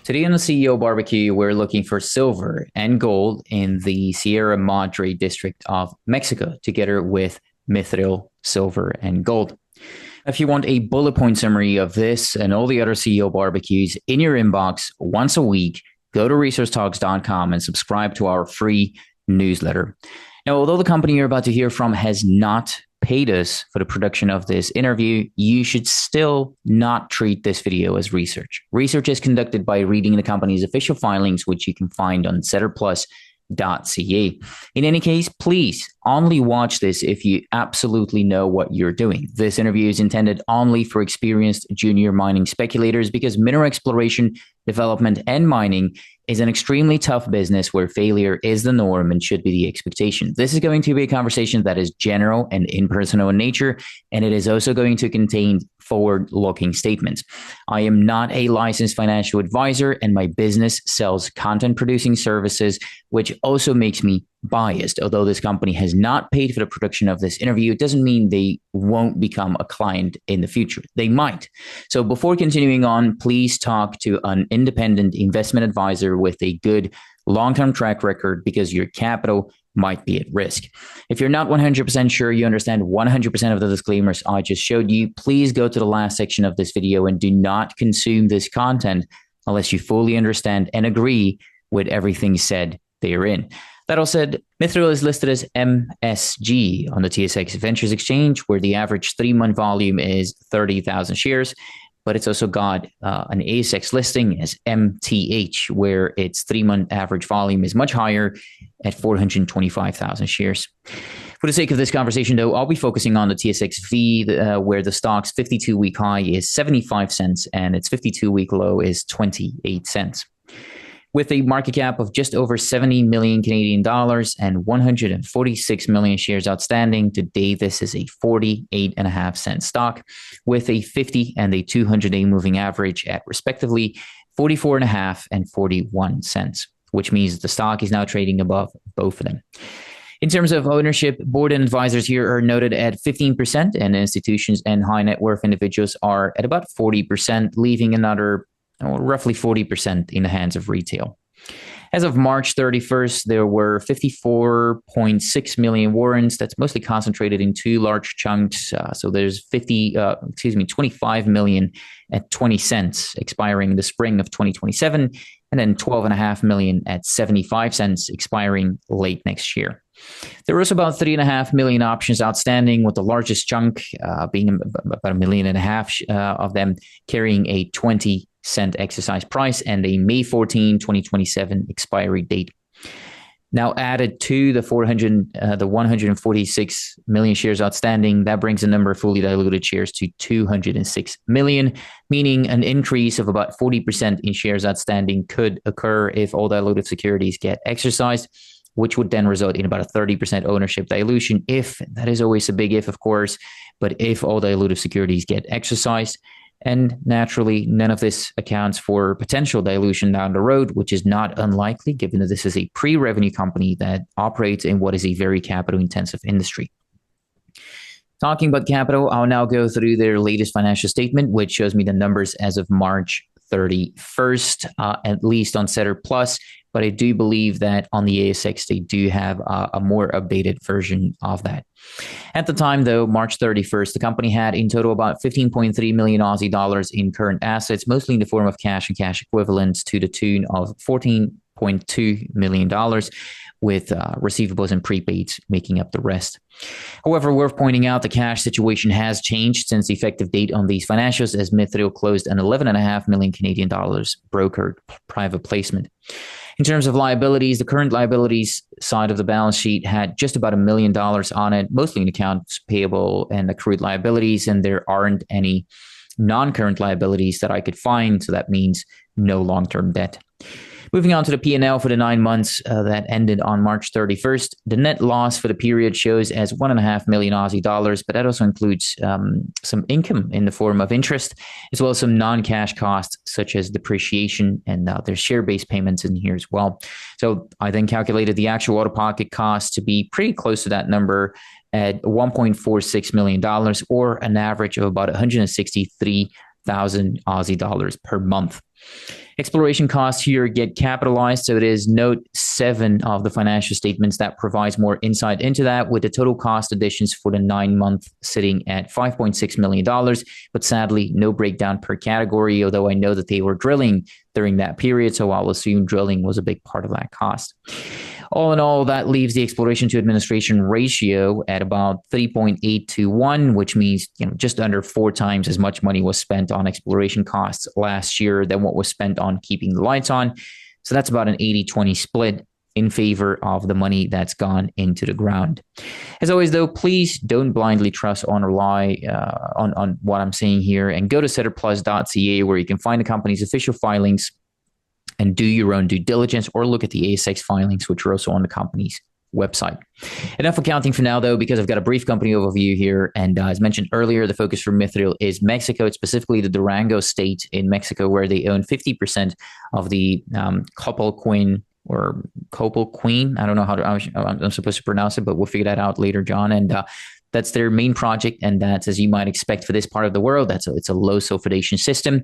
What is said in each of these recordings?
Today on the CEO Barbecue, we're looking for silver and gold in the Sierra Madre district of Mexico, together with Mithril Silver and Gold. If you want a bullet point summary of this and all the other CEO barbecues in your inbox once a week, go to resourcetalks.com and subscribe to our free newsletter. Now, although the company you're about to hear from has not paid us for the production of this interview, you should still not treat this video as research. Research is conducted by reading the company's official filings, which you can find on setterplus.ca. In any case, please only watch this if you absolutely know what you're doing. This interview is intended only for experienced junior mining speculators because mineral exploration, development, and mining is an extremely tough business where failure is the norm and should be the expectation. This is going to be a conversation that is general and impersonal in nature, and it is also going to contain forward-looking statements. I am not a licensed financial advisor, and my business sells content-producing services, which also makes me biased. Although this company has not paid for the production of this interview, it doesn't mean they won't become a client in the future. They might. So before continuing on, please talk to an independent investment advisor with a good long-term track record because your capital might be at risk. If you're not 100% sure you understand 100% of the disclaimers I just showed you, please go to the last section of this video and do not consume this content unless you fully understand and agree with everything said therein. That all said, Mithril is listed as MSG on the TSX Ventures Exchange, where the average 3-month volume is 30,000 shares. But it's also got an ASX listing as MTH, where its 3-month average volume is much higher at 425,000 shares. For the sake of this conversation, though, I'll be focusing on the TSXV, where the stock's 52-week high is 75 cents and its 52-week low is 28 cents. With a market cap of just over 70 million Canadian dollars and 146 million shares outstanding, today this is a 48.5-cent stock with a 50 and a 200-day moving average at respectively 44.5 and 41 cents, which means the stock is now trading above both of them. In terms of ownership, board and advisors here are noted at 15%, and institutions and high net worth individuals are at about 40%, leaving another roughly 40% in the hands of retail. As of March 31st, there were 54.6 million warrants. That's mostly concentrated in two large chunks. So there's 25 million at 20 cents expiring in the spring of 2027, and then 12.5 million at 75 cents expiring late next year. There was about 3.5 million options outstanding, with the largest chunk being about 1.5 million of them carrying a 20-cent exercise price and a May 14, 2027 expiry date. Now added to the 146 million shares outstanding, that brings the number of fully diluted shares to 206 million, meaning an increase of about 40% in shares outstanding could occur if all diluted securities get exercised, which would then result in about a 30% ownership dilution. If that is always a big if, of course, but if all dilutive securities get exercised. And naturally, none of this accounts for potential dilution down the road, which is not unlikely given that this is a pre-revenue company that operates in what is a very capital-intensive industry. Talking about capital, I'll now go through their latest financial statement, which shows me the numbers as of March 31st, at least on Setter Plus. But I do believe that on the ASX, they do have a more updated version of that. At the time, though, March 31st, the company had in total about 15.3 million Aussie dollars in current assets, mostly in the form of cash and cash equivalents to the tune of $14.2 million, with receivables and prepaids making up the rest. However, worth pointing out, the cash situation has changed since the effective date on these financials, as Mithril closed an 11.5 million Canadian dollars brokered private placement. In terms of liabilities, the current liabilities side of the balance sheet had just about $1 million on it, mostly in accounts payable and accrued liabilities, and there aren't any non-current liabilities that I could find, so that means no long-term debt. Moving on to the P&L for the 9 months that ended on March 31st, the net loss for the period shows as 1.5 million Aussie dollars, but that also includes some income in the form of interest, as well as some non-cash costs such as depreciation, and there's share-based payments in here as well. So I then calculated the actual out-of-pocket cost to be pretty close to that number at $1.46 million, or an average of about $163 100,000 Aussie dollars per month. Exploration costs here get capitalized, so it is note 7 of the financial statements that provides more insight into that, with the total cost additions for the 9 month sitting at $5.6 million. But sadly, no breakdown per category, although I know that they were drilling during that period, so I'll assume drilling was a big part of that cost. All in all, that leaves the exploration to administration ratio at about 3.8 to 1, which means just under 4 times as much money was spent on exploration costs last year than what was spent on keeping the lights on. So that's about an 80-20 split in favor of the money that's gone into the ground. As always, though, please don't blindly trust or rely on what I'm saying here, and go to setterplus.ca, where you can find the company's official filings and do your own due diligence, or look at the ASX filings, which are also on the company's website. Enough accounting for now, though, because I've got a brief company overview here. And as mentioned earlier, the focus for Mithril is Mexico, specifically the Durango state in Mexico, where they own 50% of the Copal Queen or Copal Queen. I don't know how I'm supposed to pronounce it, but we'll figure that out later, John. And that's their main project, and that's, as you might expect for this part of the world, it's a low sulfidation system.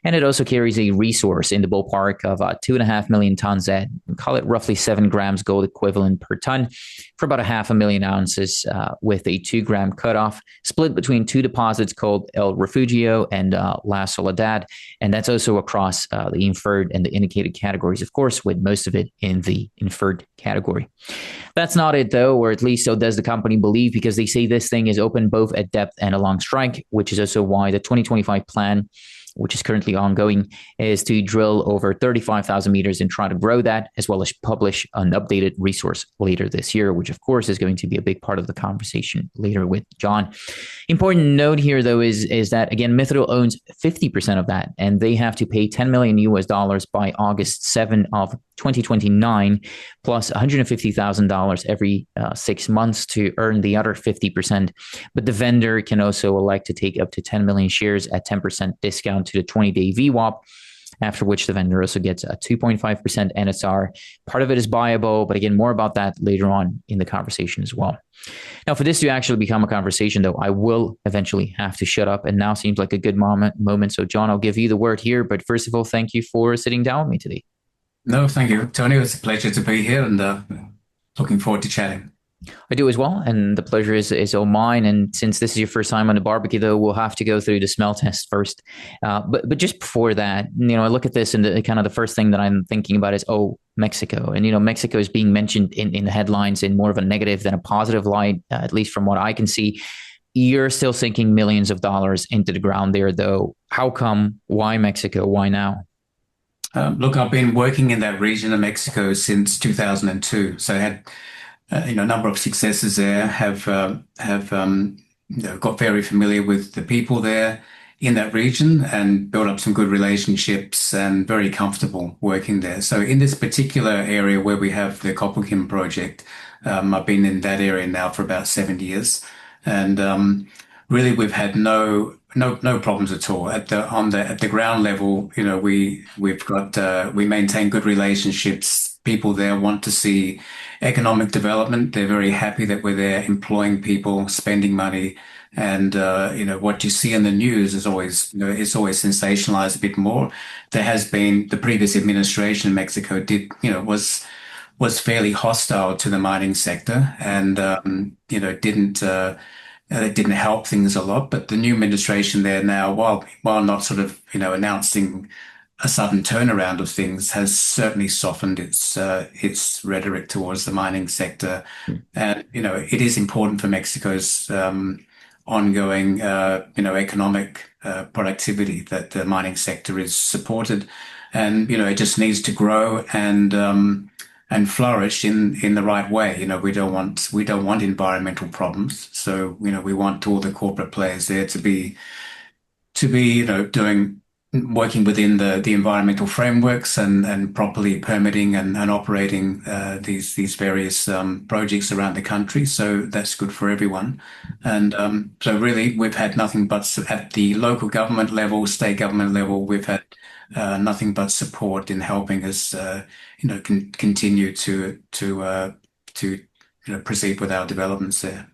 And it also carries a resource in the ballpark of 2.5 million tons at, call it roughly 7 grams gold equivalent per ton, for about 500,000 ounces, with a 2-gram cutoff, split between 2 deposits called El Refugio and La Soledad. And that's also across the inferred and the indicated categories, of course, with most of it in the inferred category. That's not it, though, or at least so does the company believe, because they say this thing is open both at depth and along strike, which is also why the 2025 plan, which is currently ongoing, is to drill over 35,000 meters and try to grow that, as well as publish an updated resource later this year, which of course is going to be a big part of the conversation later with John. Important note here, though, is that, again, Mithril owns 50% of that, and they have to pay $10 million by August 7 of 2029, plus $150,000 every 6 months to earn the other 50%. But the vendor can also elect to take up to 10 million shares at 10% discount to the 20-day VWAP, after which the vendor also gets a 2.5% NSR. Part of it is buyable, but again, more about that later on in the conversation as well. Now, for this to actually become a conversation, though, I will eventually have to shut up, and now seems like a good moment. So, John, I'll give you the word here. But first of all, thank you for sitting down with me today. No, thank you, Tony. It's a pleasure to be here, and looking forward to chatting. I do as well, and the pleasure is all mine. And since this is your first time on the barbecue, though, we'll have to go through the smell test first. But just before that, I look at this, and the first thing that I'm thinking about is, Mexico. And Mexico is being mentioned in the headlines in more of a negative than a positive light, at least from what I can see. You're still sinking millions of dollars into the ground there, though. How come? Why Mexico? Why now? Look, I've been working in that region of Mexico since 2002, so I had a number of successes there. Have got very familiar with the people there in that region and built up some good relationships, and very comfortable working there. So in this particular area where we have the Copperkin project, I've been in that area now for about 7 years, and really we've had no problems at all at the ground level. We maintain good relationships. People there want to see economic development. They're very happy that we're there employing people, spending money. And what you see in the news is always, it's always sensationalized a bit more. There has been the previous administration in Mexico was fairly hostile to the mining sector, and it didn't help things a lot. But the new administration there now, while not sort of announcing a sudden turnaround of things, has certainly softened its rhetoric towards the mining sector. And it is important for Mexico's ongoing economic productivity that the mining sector is supported, and it just needs to grow and flourish in the right way. We don't want environmental problems. So we want all the corporate players there to be working within the environmental frameworks and properly permitting and operating these various projects around the country. So that's good for everyone. And so really, we've had nothing but at the local government level, state government level, we've had nothing but support in helping us, continue to proceed with our developments there.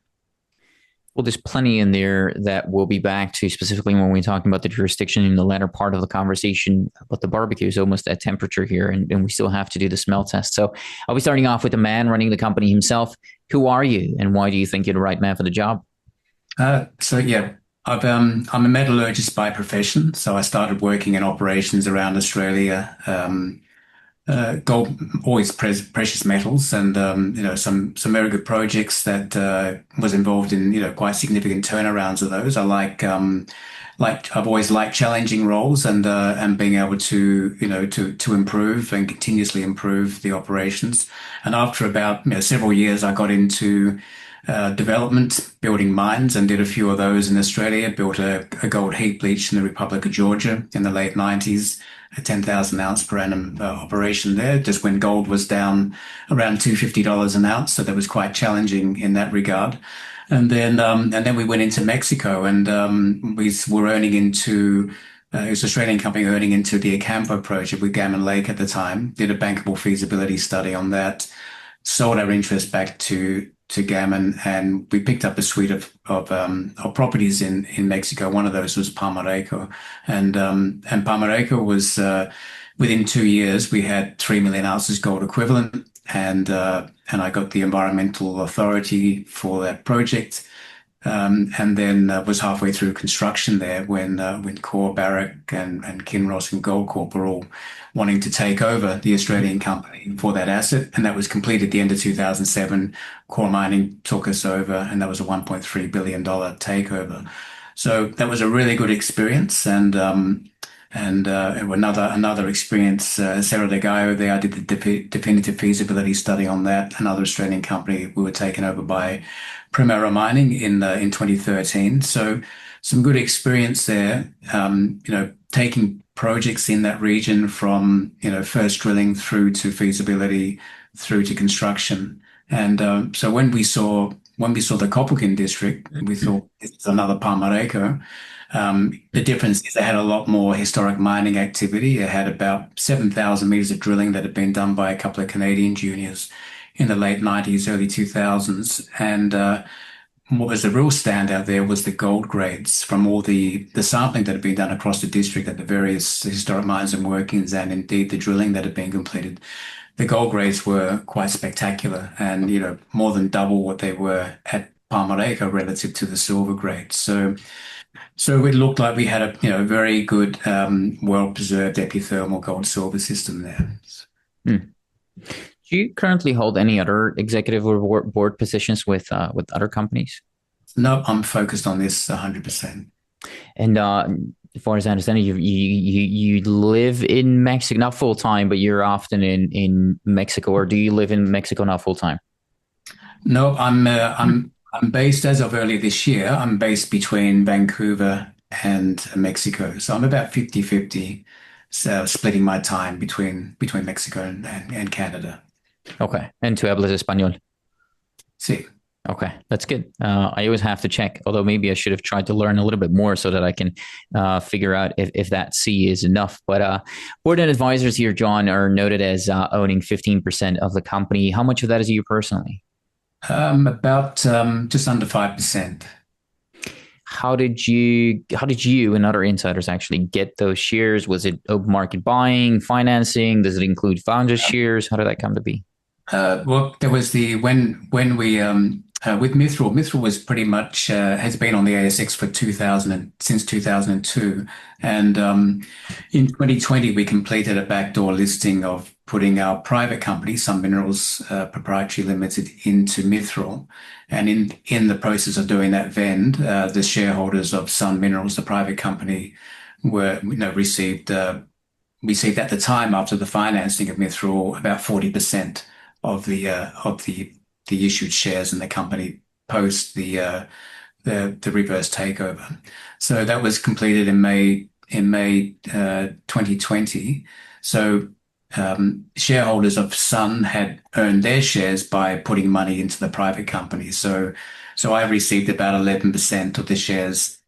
Well, there's plenty in there that we'll be back to specifically when we're talking about the jurisdiction in the latter part of the conversation. But the barbecue is almost at temperature here, and we still have to do the smell test. So I'll be starting off with the man running the company himself. Who are you, and why do you think you're the right man for the job? So yeah, I'm a metallurgist by profession. So I started working in operations around Australia. Gold, always precious metals, and some very good projects that was involved in quite significant turnarounds of those. I like I've always liked challenging roles and being able to to improve and continuously improve the operations. And after about several years, I got into development, building mines, and did a few of those in Australia. Built a gold heap leach in the Republic of Georgia in the late 90s, a 10,000 ounce per annum operation there, just when gold was down around $250 an ounce. So that was quite challenging in that regard. And then we went into Mexico, and we were earning into it was an Australian company earning into the Ocampo project with Gammon Lake at the time. Did a bankable feasibility study on that, sold our interest back to Gammon, and we picked up a suite of properties in Mexico. One of those was Palmarejo, and Palmarejo was within 2 years we had 3 million ounces gold equivalent, and I got the environmental authority for that project. And then was halfway through construction there when Core Barrick and Kinross and Goldcorp were all wanting to take over the Australian company for that asset, and that was completed at the end of 2007. Core Mining took us over, and that was a $1.3 billion takeover. So that was a really good experience, and another experience. Cerro de Gallo there, I did the definitive feasibility study on that. Another Australian company, we were taken over by Primero Mining in 2013. So some good experience there. Taking projects in that region from first drilling through to feasibility through to construction. And so when we saw the Copperkin district, we thought it's another Palmarejo. The difference is they had a lot more historic mining activity. It had about 7,000 meters of drilling that had been done by a couple of Canadian juniors in the late 90s, early 2000s. And what was the real standout there was the gold grades from all the sampling that had been done across the district at the various historic mines and workings, and indeed the drilling that had been completed. The gold grades were quite spectacular, and more than double what they were at Palmarejo relative to the silver grades. So it looked like we had a very good, well-preserved epithermal gold silver system there. Hmm. Do you currently hold any other executive or board positions with other companies? No, I'm focused on this 100%. And as far as I understand it, you live in Mexico, not full time, but you're often in Mexico, or do you live in Mexico not full time? No, I'm based as of earlier this year. I'm based between Vancouver and Mexico, so I'm about 50-50, so splitting my time between Mexico and Canada. Okay. And tú hablas español. Sí. Okay, that's good. I always have to check, although maybe I should have tried to learn a little bit more so that I can figure out if that C is enough. But board and advisors here, John, are noted as owning 15% of the company. How much of that is you personally? About just under 5%. How did you and other insiders actually get those shares? Was it open market buying, financing? Does it include founders shares? How did that come to be? Well, there was the when we with Mithril. Mithril was pretty much has been on the ASX for 2000 since 2002, and in 2020 we completed a backdoor listing of putting our private company, Sun Minerals Proprietary Limited, into Mithril, and in the process of doing that vend, the shareholders of Sun Minerals, the private company, were received at the time after the financing of Mithril about 40% of the issued shares in the company post the reverse takeover. So that was completed in May 2020. So shareholders of Sun had earned their shares by putting money into the private company. So I received about 11% of the shares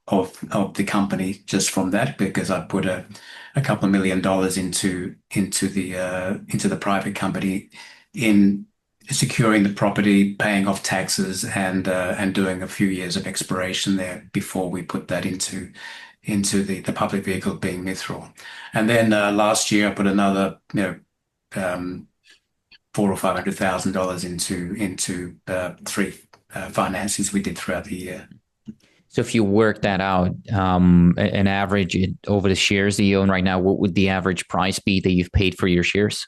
of the company just from that, because I put a couple of $1 million into the private company in securing the property, paying off taxes, and doing a few years of exploration there before we put that into the public vehicle being Mithril. And then last year I put another um, four or $500,000 into three finances we did throughout the year. So if you work that out, an average over the shares that you own right now, what would the average price be that you've paid for your shares?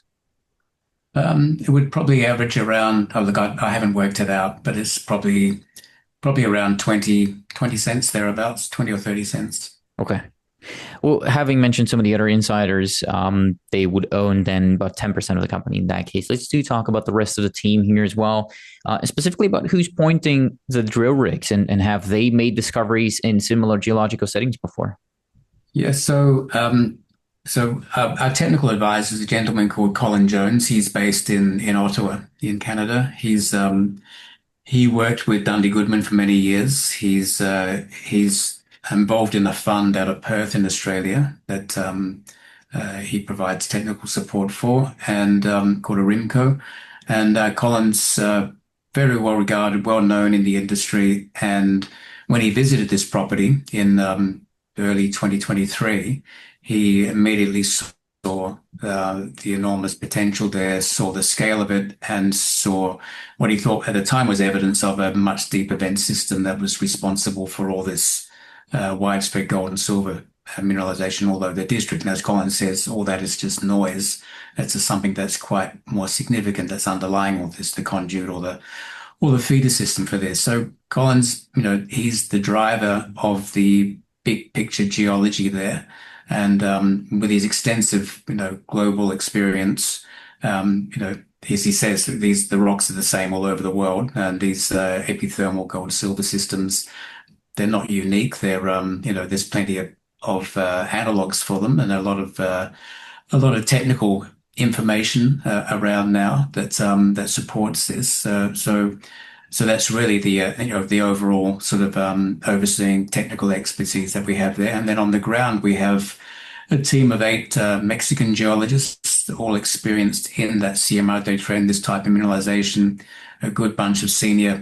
It would probably average around, oh look, I haven't worked it out, but it's probably around 20 cents thereabouts, 20 or 30 cents. Okay. Well, having mentioned some of the other insiders, they would own then about 10% of the company in that case. Let's do talk about the rest of the team here as well, specifically about who's pointing the drill rigs and have they made discoveries in similar geological settings before? Yeah, so our technical advisor is a gentleman called Colin Jones. He's based in Ottawa, in Canada. He worked with Dundee Goodman for many years. He's involved in a fund out of Perth in Australia that he provides technical support for, and called Arimco. And Colin's very well regarded, well known in the industry. And when he visited this property in early 2023, he immediately saw the enormous potential there, saw the scale of it, and saw what he thought at the time was evidence of a much deeper vent system that was responsible for all this widespread gold and silver mineralization all over the district. And as Colin says, all that is just noise. It's just something that's quite more significant that's underlying all this, the conduit or the feeder system for this. So Colin's, he's the driver of the big picture geology there. And with his extensive, global experience, as he says, the rocks are the same all over the world, and these epithermal gold silver systems, they're not unique. There's plenty of analogs for them, and a lot of technical information around now that supports this. So that's really the overall sort of overseeing technical expertise that we have there. And then on the ground, we have a team of 8 Mexican geologists, all experienced in that Sierra Madre trend, this type of mineralization. A good bunch of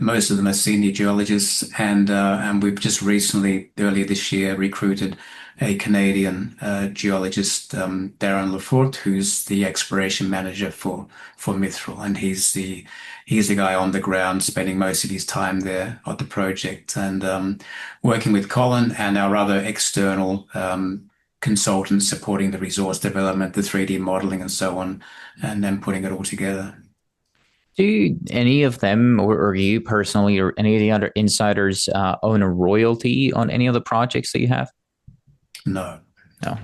most of them are senior geologists, and we've just recently, earlier this year, recruited a Canadian geologist, Darren Lafort, who's the exploration manager for Mithril, and he's the guy on the ground spending most of his time there at the project, and working with Colin and our other external consultants supporting the resource development, the 3D modeling, and so on, and then putting it all together. Do any of them, or you personally, or any of the other insiders, own a royalty on any of the projects that you have? No. No.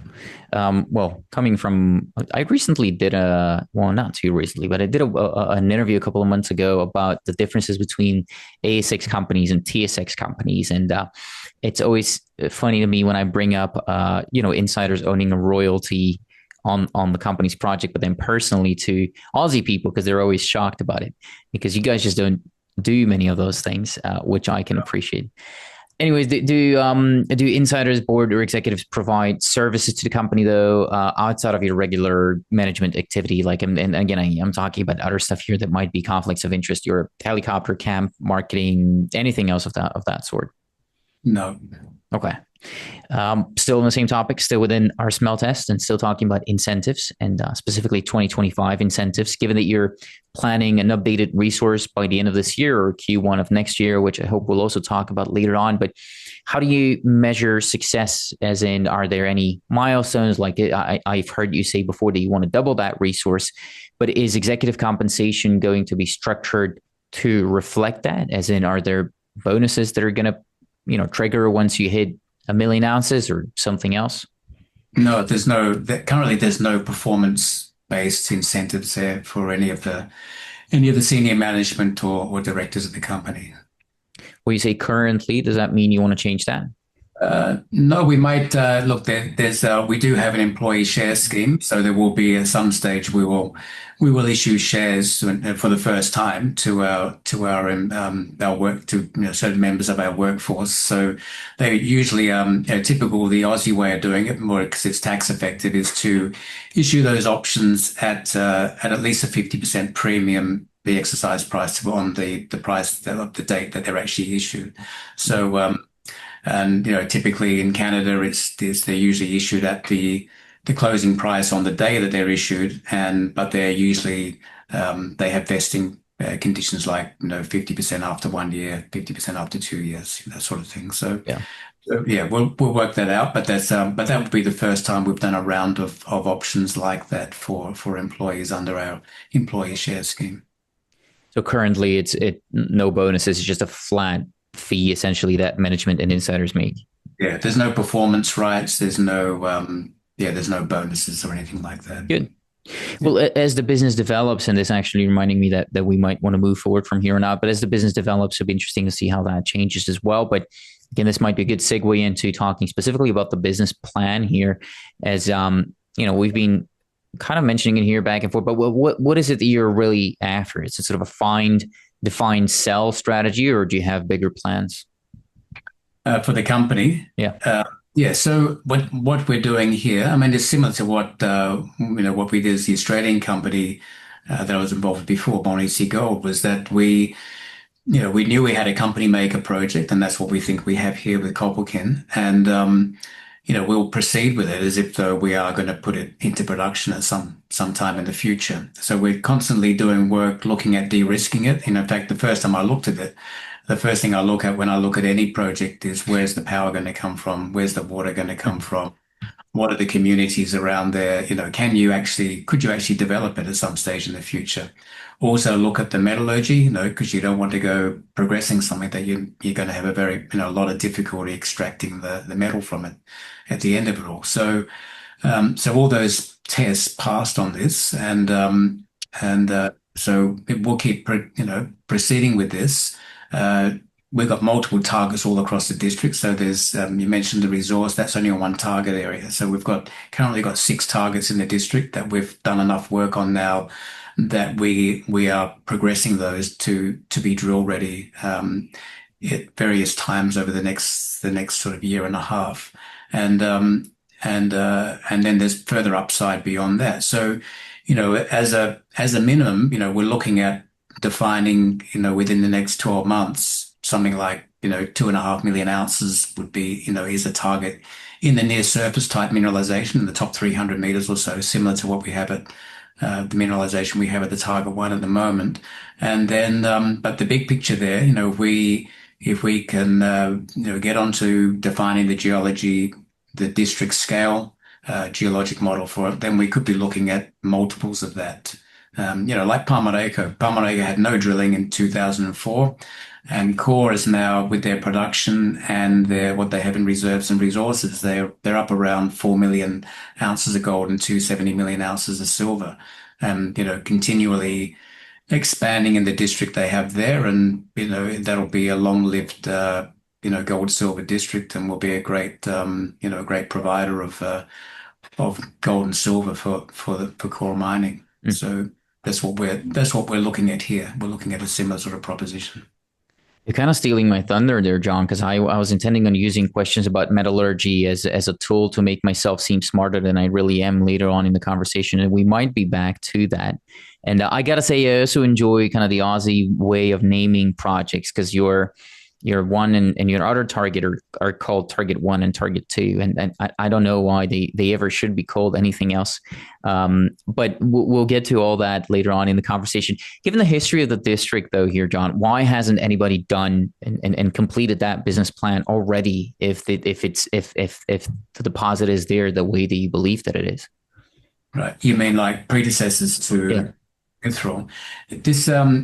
Well, coming from, I recently did not too recently, but I did an interview a couple of months ago about the differences between ASX companies and TSX companies. And it's always funny to me when I bring up, insiders owning a royalty on the company's project, but then personally to Aussie people, because they're always shocked about it, because you guys just don't do many of those things, which I can appreciate. Anyways, do insiders, board, or executives provide services to the company though, outside of your regular management activity? Like, and again, I'm talking about other stuff here that might be conflicts of interest, your helicopter camp, marketing, anything else of that sort. No. Okay. Still on the same topic, still within our smell test, and still talking about incentives, and specifically 2025 incentives, given that you're planning an updated resource by the end of this year or Q1 of next year, which I hope we'll also talk about later on. But how do you measure success? As in, are there any milestones? Like I've heard you say before that you want to double that resource, but is executive compensation going to be structured to reflect that? As in, are there bonuses that are going to trigger once you hit 1 million ounces or something else? No, currently there's no performance-based incentives there for any of the senior management or directors of the company. When you say currently, does that mean you want to change that? No, we might look. We do have an employee share scheme, so there will be at some stage we will issue shares for the first time to our work to certain members of our workforce. So they usually typical the Aussie way of doing it, more because it's tax effective, is to issue those options at least a 50% premium the exercise price on the price of the date that they're actually issued. So, and typically in Canada, they're usually issued at the closing price on the day that they're issued, but they're usually they have vesting conditions like 50% after 1 year, 50% after 2 years, that sort of thing. Yeah. So yeah, we'll work that out, but that would be the first time we've done a round of options like that for employees under our employee share scheme. So currently, it's no bonuses. It's just a flat fee essentially that management and insiders make. Yeah, there's no performance rights. There's no bonuses or anything like that. Good. Well, as the business develops, and this actually reminding me that we might want to move forward from here on out, but as the business develops, it'll be interesting to see how that changes as well. But again, this might be a good segue into talking specifically about the business plan here, as we've been kind of mentioning it here back and forth. But what is it that you're really after? Is it sort of a defined sell strategy, or do you have bigger plans? For the company, Yeah. yeah. So what we're doing here, I mean, it's similar to what we did as the Australian company that I was involved with before, Bonnie Gold, was that we knew we had a company maker project, and that's what we think we have here with Koppelkin, and we'll proceed with it as if though we are going to put it into production at some time in the future. So we're constantly doing work looking at de-risking it. And in fact, the first time I looked at it, the first thing I look at when I look at any project is where's the power going to come from? Where's the water going to come from? What are the communities around there? Could you actually develop it at some stage in the future? Also look at the metallurgy, because you don't want to go progressing something that you're going to have a lot of difficulty extracting the metal from it at the end of it all. So all those tests passed on this, so we'll keep proceeding with this. We've got multiple targets all across the district. So there's you mentioned the resource, that's only on one target area. So we've currently got 6 targets in the district that we've done enough work on now that we are progressing those to be drill ready at various times over the next sort of year and a half. And then there's further upside beyond that. So, as a minimum, we're looking at defining, within the next 12 months, something like, 2.5 million ounces would be, is a target in the near surface type mineralization in the top 300 meters or so, similar to what we have at the mineralization we have at the target one at the moment. And then, but the big picture there, if we can, get onto defining the geology, the district scale, geologic model for it, then we could be looking at multiples of that. Like Palmarejo. Palmarejo had no drilling in 2004, and Core is now, with their production and what they have in reserves and resources, they're up around 4 million ounces of gold and 270 million ounces of silver, and continually expanding in the district they have there, and that'll be a long-lived gold silver district, and will be a great great provider of gold and silver for Core mining. So that's what we're looking at here. We're looking at a similar sort of proposition. You're kind of stealing my thunder there, John, because I was intending on using questions about metallurgy as a tool to make myself seem smarter than I really am later on in the conversation, and we might be back to that. And I gotta say, I also enjoy kind of the Aussie way of naming projects, because your one and your other target are called Target 1 and Target 2. And I don't know why they ever should be called anything else. But we'll get to all that later on in the conversation. Given the history of the district, though, here, John, why hasn't anybody done and completed that business plan already if the deposit is there the way that you believe that it is? Right. You mean like predecessors to Mithril?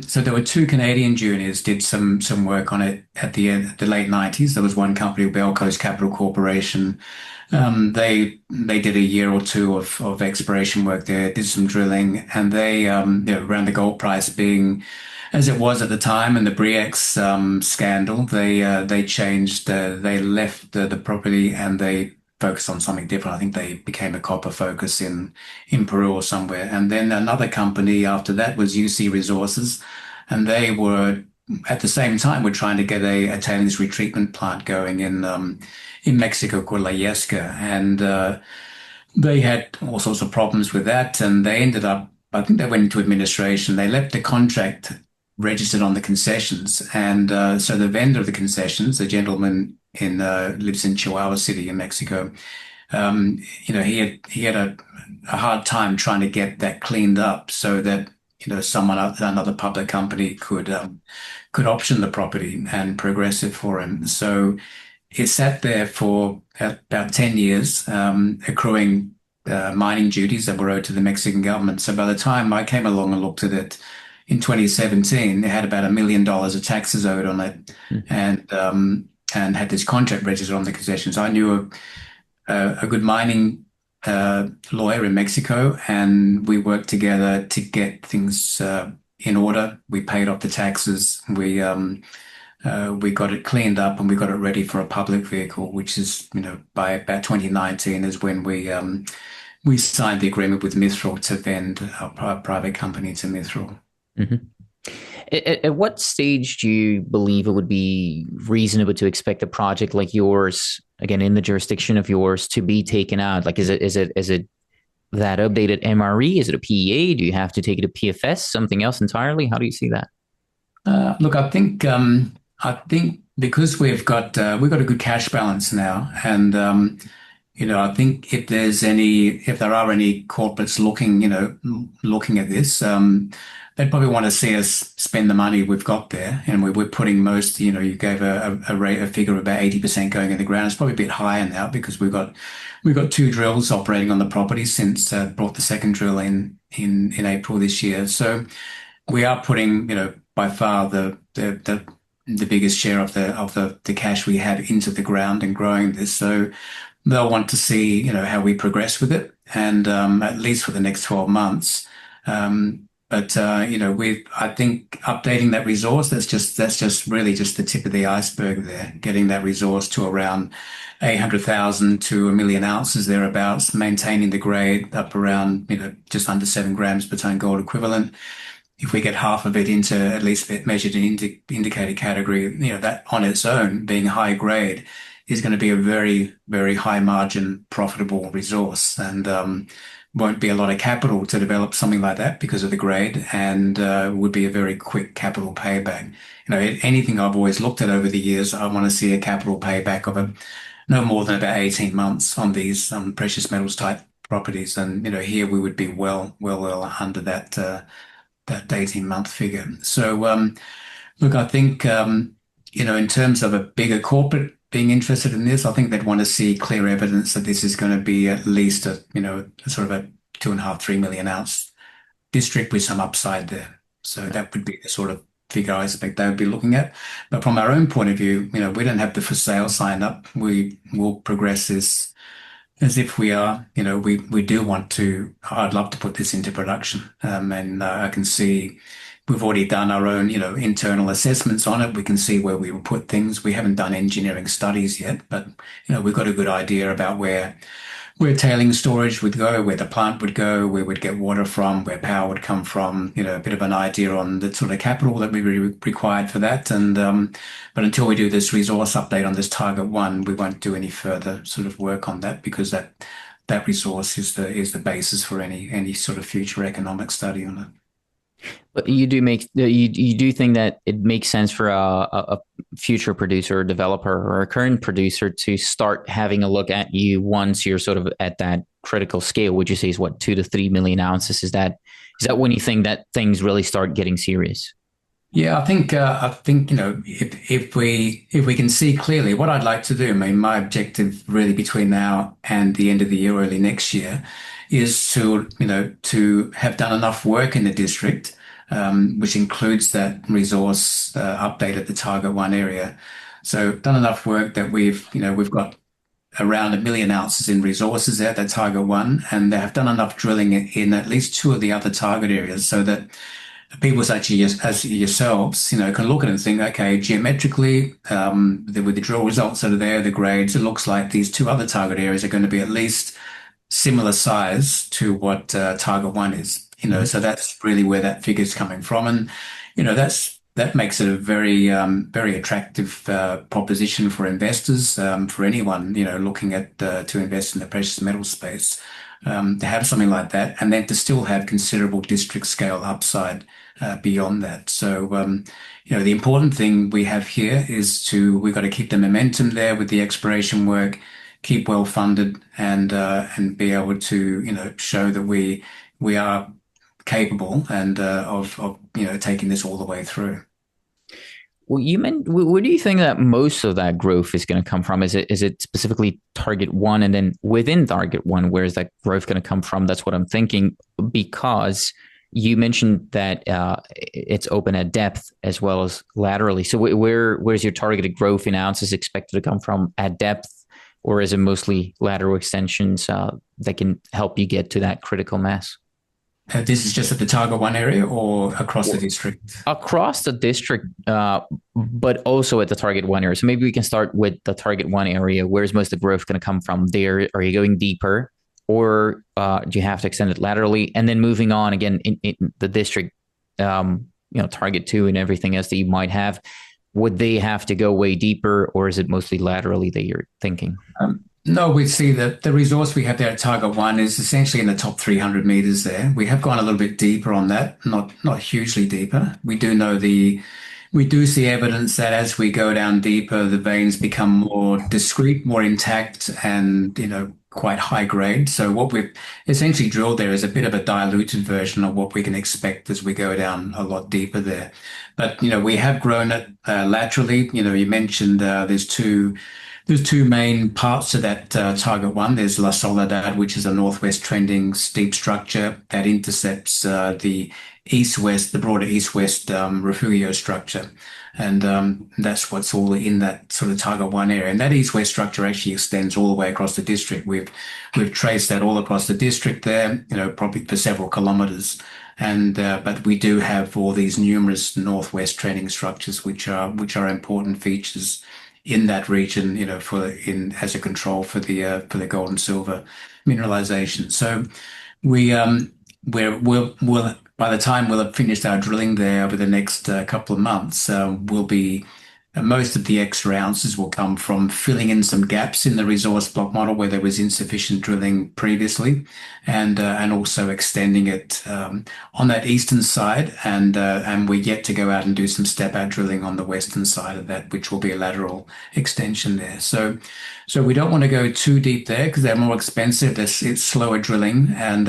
So there were 2 Canadian juniors did some work on it at the late 90s. There was one company, Bell Coast Capital Corporation. They did a year or 2 of exploration work there, did some drilling, and they around the gold price being as it was at the time, and the Bre-X scandal, they changed. They left the property and they focused on something different. I think they became a copper focus in Peru or somewhere. And then another company after that was UC Resources, and they were at the same time were trying to get a tailings retreatment plant going in Mexico called La Yesca, and they had all sorts of problems with that, and they ended up I think they went into administration. They left the contract registered on the concessions, and so the vendor of the concessions, a gentleman in lives in Chihuahua City in Mexico. He had a hard time trying to get that cleaned up so that another public company could option the property and progress it for him. So it sat there for about 10 years, accruing mining duties that were owed to the Mexican government. So by the time I came along and looked at it in 2017, it had about $1 million of taxes owed on it, and had this contract registered on the concessions. I knew a good mining lawyer in Mexico, and we worked together to get things in order. We paid off the taxes. We got it cleaned up and we got it ready for a public vehicle, which is, by about 2019 is when we signed the agreement with Mithril to vend our private company to Mithril. Mhm. At what stage do you believe it would be reasonable to expect a project like yours, again, in the jurisdiction of yours, to be taken out? Like, is it that updated MRE? Is it a PEA? Do you have to take it to PFS? Something else entirely? How do you see that? Look, I think because we've got a good cash balance now, and I think if there are any corporates looking at this, they'd probably want to see us spend the money we've got there, and we're putting most. You gave a figure of about 80% going in the ground. It's probably a bit higher now because we've got two drills operating on the property since brought the second drill in April this year. So we are putting, by far the biggest share of the cash we have into the ground and growing this. So they'll want to see, how we progress with it, and at least for the next 12 months. But I think updating that resource, that's just really just the tip of the iceberg there, getting that resource to around 800,000 to 1 million ounces thereabouts, maintaining the grade up around, just under 7 grams per ton gold equivalent. If we get half of it into at least measured in indicated category, that on its own, being high grade, is going to be a very, very high margin, profitable resource, and won't be a lot of capital to develop something like that because of the grade, and would be a very quick capital payback. Anything I've always looked at over the years, I want to see a capital payback of no more than about 18 months on these precious metals type properties, and here we would be well under that 18-month figure. So, look, I think, in terms of a bigger corporate being interested in this, I think they'd want to see clear evidence that this is going to be at least sort of a 2.5, 3 million ounce district with some upside there. So that would be the sort of figure I expect they would be looking at. But from our own point of view, we don't have the for sale signed up. We will progress this as if we are, we do want to. I'd love to put this into production. And I can see we've already done our own, internal assessments on it. We can see where we will put things. We haven't done engineering studies yet, but, we've got a good idea about where tailings storage would go, where the plant would go, where we'd get water from, where power would come from, a bit of an idea on the sort of capital that we required for that. And, but until we do this resource update on this target one, we won't do any further sort of work on that, because that resource is the basis for any sort of future economic study on it. But you do think that it makes sense for a future producer or developer or a current producer to start having a look at you once you're sort of at that critical scale, which you say is what, 2 to 3 million ounces? Is that when you think that things really start getting serious? Yeah, I think if we can see clearly what I'd like to do. I mean, my objective really between now and the end of the year, early next year, is to have done enough work in the district, which includes that resource update at the target one area. So done enough work that we've got around 1 million ounces in resources there at that target one, and they have done enough drilling in at least two of the other target areas so that people such as yourselves, can look at it and think, okay, geometrically, with the drill results that are there, the grades, it looks like these two other target areas are going to be at least similar size to what target one is. So that's really where that figure is coming from, and that makes it a very very attractive proposition for investors, for anyone looking at to invest in the precious metal space. to have something like that, and then to still have considerable district scale upside beyond that. So, the important thing we have here is we've got to keep the momentum there with the exploration work, keep well funded, and be able to, show that we are capable and of taking this all the way through. Well, you meant, where do you think that most of that growth is going to come from? Is it specifically target one, and then within target one, where is that growth going to come from? That's what I'm thinking, because you mentioned that it's open at depth as well as laterally. So where's your targeted growth in ounces expected to come from at depth, or is it mostly lateral extensions that can help you get to that critical mass? This is just at the Target 1 area or across the district? Across the district, but also at the target one area. So maybe we can start with the target one area. Where's most of the growth going to come from there? Are you going deeper, or do you have to extend it laterally? And then moving on again in the district, target two and everything else that you might have, would they have to go way deeper, or is it mostly laterally that you're thinking? No, we see that the resource we have there at Target 1 is essentially in the top 300 meters there. We have gone a little bit deeper on that, not hugely deeper. We do see evidence that as we go down deeper, the veins become more discrete, more intact, and quite high grade. So what we've essentially drilled there is a bit of a diluted version of what we can expect as we go down a lot deeper there. But we have grown it laterally. You mentioned there's two main parts to that target one. There's La Soledad, which is a northwest trending steep structure that intercepts the broader east-west Refugio structure. And that's what's all in that sort of target one area. And that east-west structure actually extends all the way across the district. We've traced that all across the district there, probably for several kilometers. And but we do have all these numerous northwest trending structures, which are important features in that region, as a control for the gold and silver mineralization. So we'll by the time we'll have finished our drilling there over the next couple of months, we'll be most of the extra ounces will come from filling in some gaps in the resource block model where there was insufficient drilling previously, and also extending it on that eastern side, and we're yet to go out and do some step out drilling on the western side of that, which will be a lateral extension there. So we don't want to go too deep there because they're more expensive. It's slower drilling, and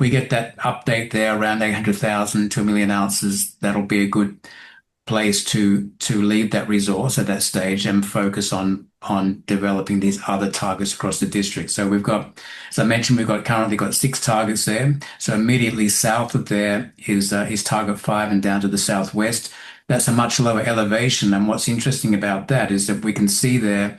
we get that update there around 800,000 to 1 million ounces. That'll be a good place to leave that resource at that stage and focus on developing these other targets across the district. So we've got, as I mentioned, currently got 6 targets there. So immediately south of there is target 5 and down to the southwest. That's a much lower elevation. And what's interesting about that is that we can see there,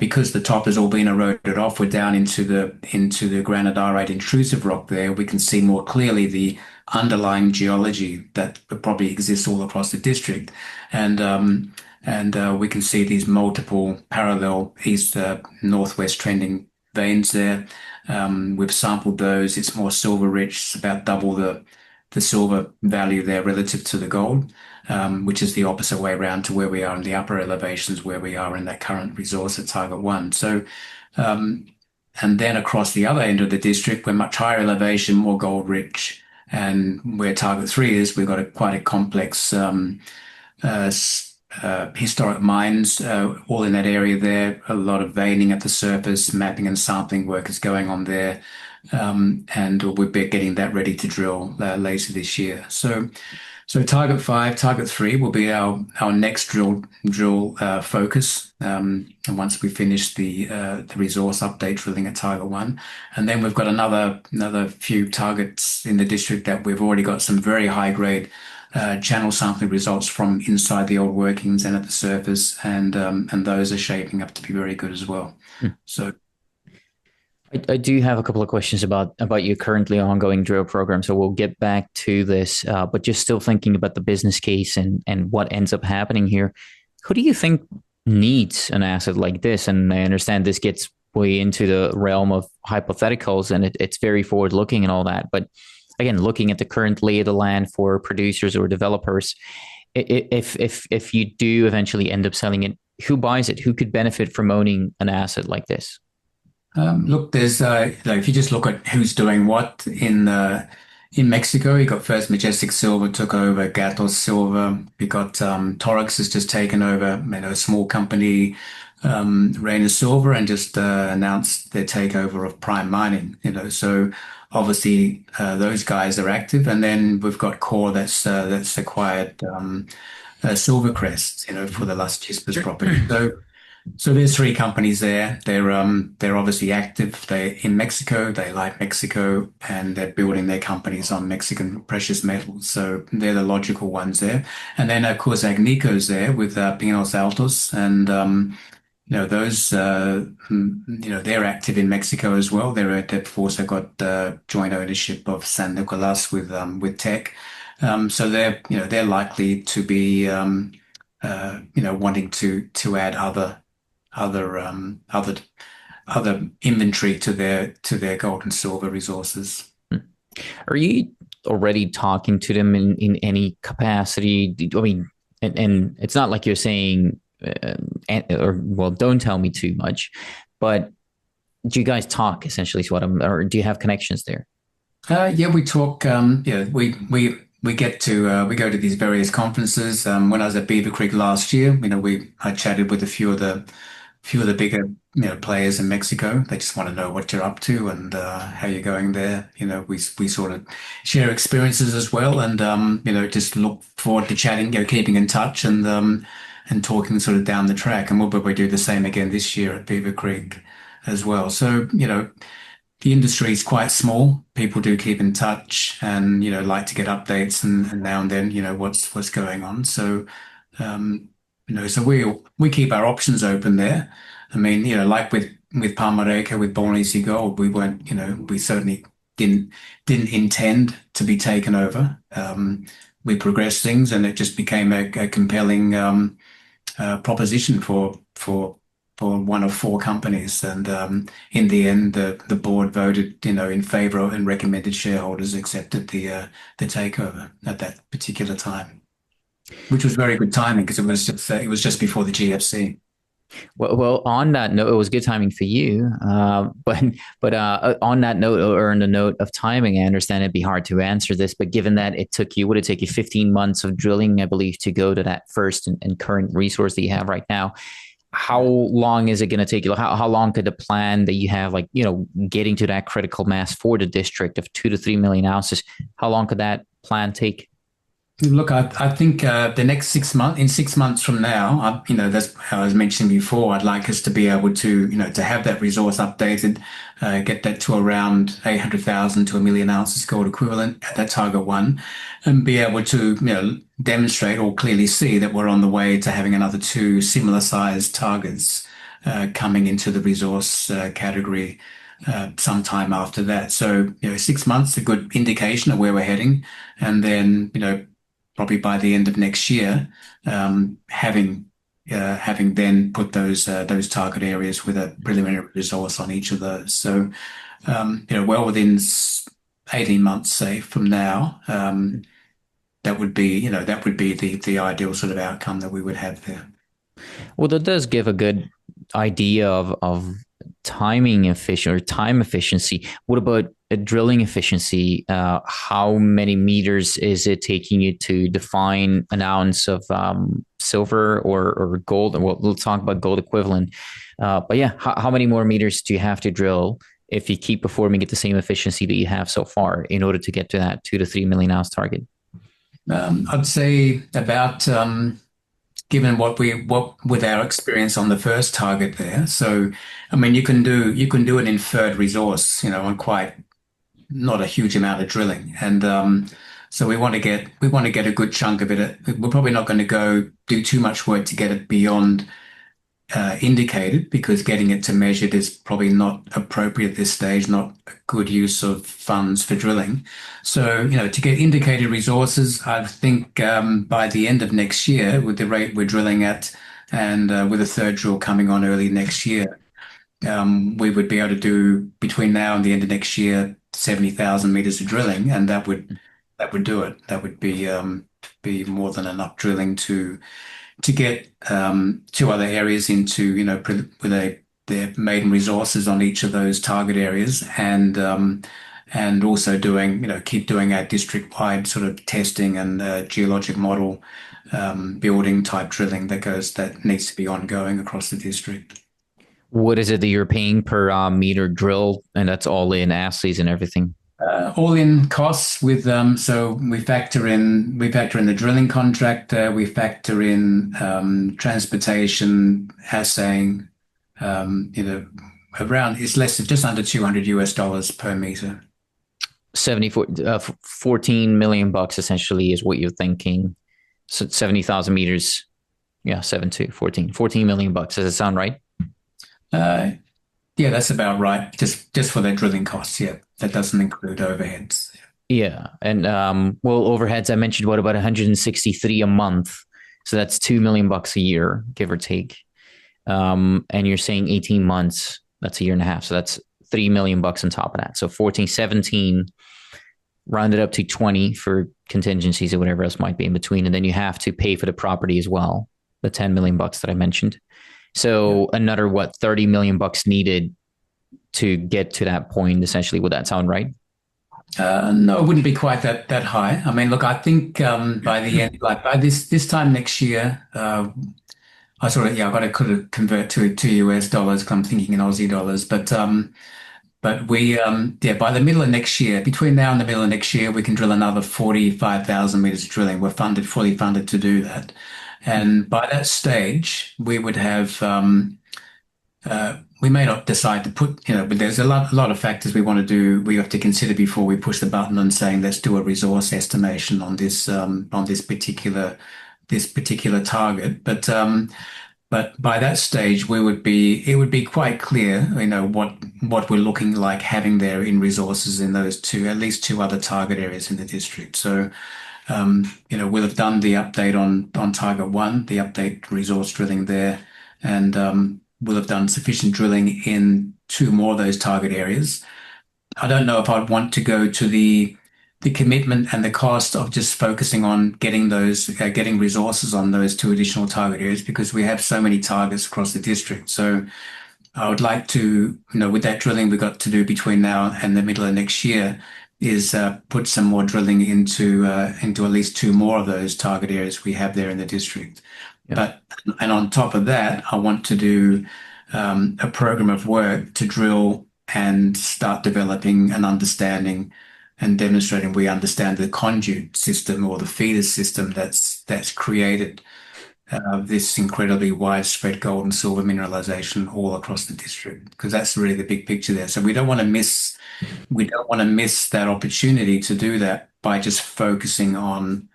because the top has all been eroded off, we're down into the granodiorite intrusive rock there. We can see more clearly the underlying geology that probably exists all across the district, and we can see these multiple parallel east northwest trending veins there. We've sampled those. It's more silver rich. It's about double the silver value there relative to the gold, which is the opposite way around to where we are in the upper elevations, where we are in that current resource at Target 1. So, and then across the other end of the district, we're much higher elevation, more gold rich. And where Target 3 is, we've got quite a complex historic mines all in that area there. A lot of veining at the surface, mapping and sampling work is going on there. And we'll be getting that ready to drill later this year. So Target 5, Target 3 will be our next drill focus. And once we finish the resource update drilling at Target 1, and then we've got another few targets in the district that we've already got some very high grade channel sampling results from inside the old workings and at the surface, and those are shaping up to be very good as well. So. I do have a couple of questions about your currently ongoing drill program, so we'll get back to this. But just still thinking about the business case and what ends up happening here. Who do you think needs an asset like this? And I understand this gets way into the realm of hypotheticals, and it's very forward looking and all that. But again, looking at the current lay of the land for producers or developers, if you do eventually end up selling it, who buys it? Who could benefit from owning an asset like this? Look, there's if you just look at who's doing what in Mexico, you got First Majestic Silver took over Gatos Silver. We got Torex has just taken over, a small company, Reina Silver, and just announced their takeover of Prime Mining. So obviously those guys are active, and then we've got Core that's acquired Silvercrest, for the Las Chispas property. So there's three companies there. They're obviously active. They're in Mexico. They like Mexico, and they're building their companies on Mexican precious metals. So they're the logical ones there. And then of course Agnico's there with Pinos Altos, and those they're active in Mexico as well. They've also got joint ownership of San Nicolas with Teck. So they're likely to be wanting to add other um, other other inventory to their gold and silver resources. Are you already talking to them in any capacity? I mean, and it's not like you're saying, or well, don't tell me too much, but do you guys talk essentially? Is what I'm, or do you have connections there? Yeah, we talk. Yeah, we go to these various conferences. When I was at Beaver Creek last year, I chatted with a few of the bigger players in Mexico. They just want to know what you're up to and how you're going there. We sort of share experiences as well, and just look forward to chatting, keeping in touch and talking sort of down the track. And we'll probably do the same again this year at Beaver Creek as well. So the industry is quite small. People do keep in touch and, like to get updates and now and then, what's going on. So, so we keep our options open there. I mean, like with Palmarejo, with Born Easy Gold, we weren't, we certainly didn't intend to be taken over. We progressed things and it just became a compelling proposition for one of four companies. And in the end, the board voted, in favor of and recommended shareholders accepted the takeover at that particular time, which was very good timing because it was just before the GFC. Well, on that note, it was good timing for you. But on that note, or on the note of timing, I understand it'd be hard to answer this. But given that would it take you 15 months of drilling, I believe, to go to that first and current resource that you have right now? How long is it going to take you? How long could the plan that you have, like, getting to that critical mass for the district of 2 to 3 million ounces, how long could that plan take? Look, I think the next 6 months, in 6 months from now, that's how I was mentioning before. I'd like us to be able to, to have that resource updated, get that to around 800,000 to 1 million ounces gold equivalent at that target one, and be able to, demonstrate or clearly see that we're on the way to having another two similar sized targets coming into the resource category sometime after that. So, 6 months, a good indication of where we're heading, and then, probably by the end of next year, having then put those target areas with a preliminary resource on each of those. So, well within 18 months, say from now, that would be the ideal sort of outcome that we would have there. Well, that does give a good idea of timing efficient or time efficiency. What about a drilling efficiency? How many meters is it taking you to define an ounce of silver or gold? Well, we'll talk about gold equivalent. But yeah, how many more meters do you have to drill if you keep performing at the same efficiency that you have so far in order to get to that 2 to 3 million ounce target? I'd say about given what with our experience on the first target there. So, I mean, you can do an inferred resource, on quite not a huge amount of drilling, and so we want to get a good chunk of it. We're probably not going to go do too much work to get it beyond indicated because getting it to measured is probably not appropriate at this stage, not a good use of funds for drilling. So, to get indicated resources, I think by the end of next year, with the rate we're drilling at, and with a third drill coming on early next year, we would be able to do between now and the end of next year 70,000 meters of drilling, and that would do it. That would be more than enough drilling to get two other areas into, with a their maiden resources on each of those target areas, and also keep doing our district-wide sort of testing and geologic model building type drilling that needs to be ongoing across the district. What is it that you're paying per meter drill, and that's all in assays and everything? All-in costs with so we factor in the drilling contract, we factor in transportation, assaying, around it's less than just under $200 per meter. 74, 14 million bucks essentially is what you're thinking. So 70,000 meters. Yeah, 14 million bucks. Does it sound right? Yeah, that's about right. Just for their drilling costs. Yeah, that doesn't include overheads. Yeah. And well, overheads, I mentioned what about 163 a month. So that's 2 million bucks a year, give or take. And you're saying 18 months, that's a year and a half. So that's 3 million bucks on top of that. So 14, 17, rounded up to 20 for contingencies or whatever else might be in between. And then you have to pay for the property as well, the 10 million bucks that I mentioned. So another, 30 million bucks needed to get to that point, essentially. Would that sound right? No, it wouldn't be quite that high. I mean, look, I think by the end, like by this time next year, I've got to convert to US dollars 'cause I'm thinking in Aussie dollars. But by the middle of next year, between now and the middle of next year, we can drill another 45,000 meters of drilling. We're fully funded to do that. And by that stage, we would have, we may not decide to but there's a lot of factors we have to consider before we push the button on saying, let's do a resource estimation on this particular target. But by that stage, it would be quite clear, what we're looking like having there in resources in those at least two other target areas in the district. So, we'll have done the update on target one, the update resource drilling there, and we'll have done sufficient drilling in two more of those target areas. I don't know if I'd want to go to the commitment and the cost of just focusing on getting resources on those two additional target areas, because we have so many targets across the district. So I would like to, with that drilling we've got to do between now and the middle of next year, is put some more drilling into at least two more of those target areas we have there in the district. Yeah. And on top of that, I want to do a program of work to drill and start developing an understanding and demonstrating we understand the conduit system or the feeder system that's created this incredibly widespread gold and silver mineralization all across the district, because that's really the big picture there. So we don't want to miss that opportunity to do that by just focusing on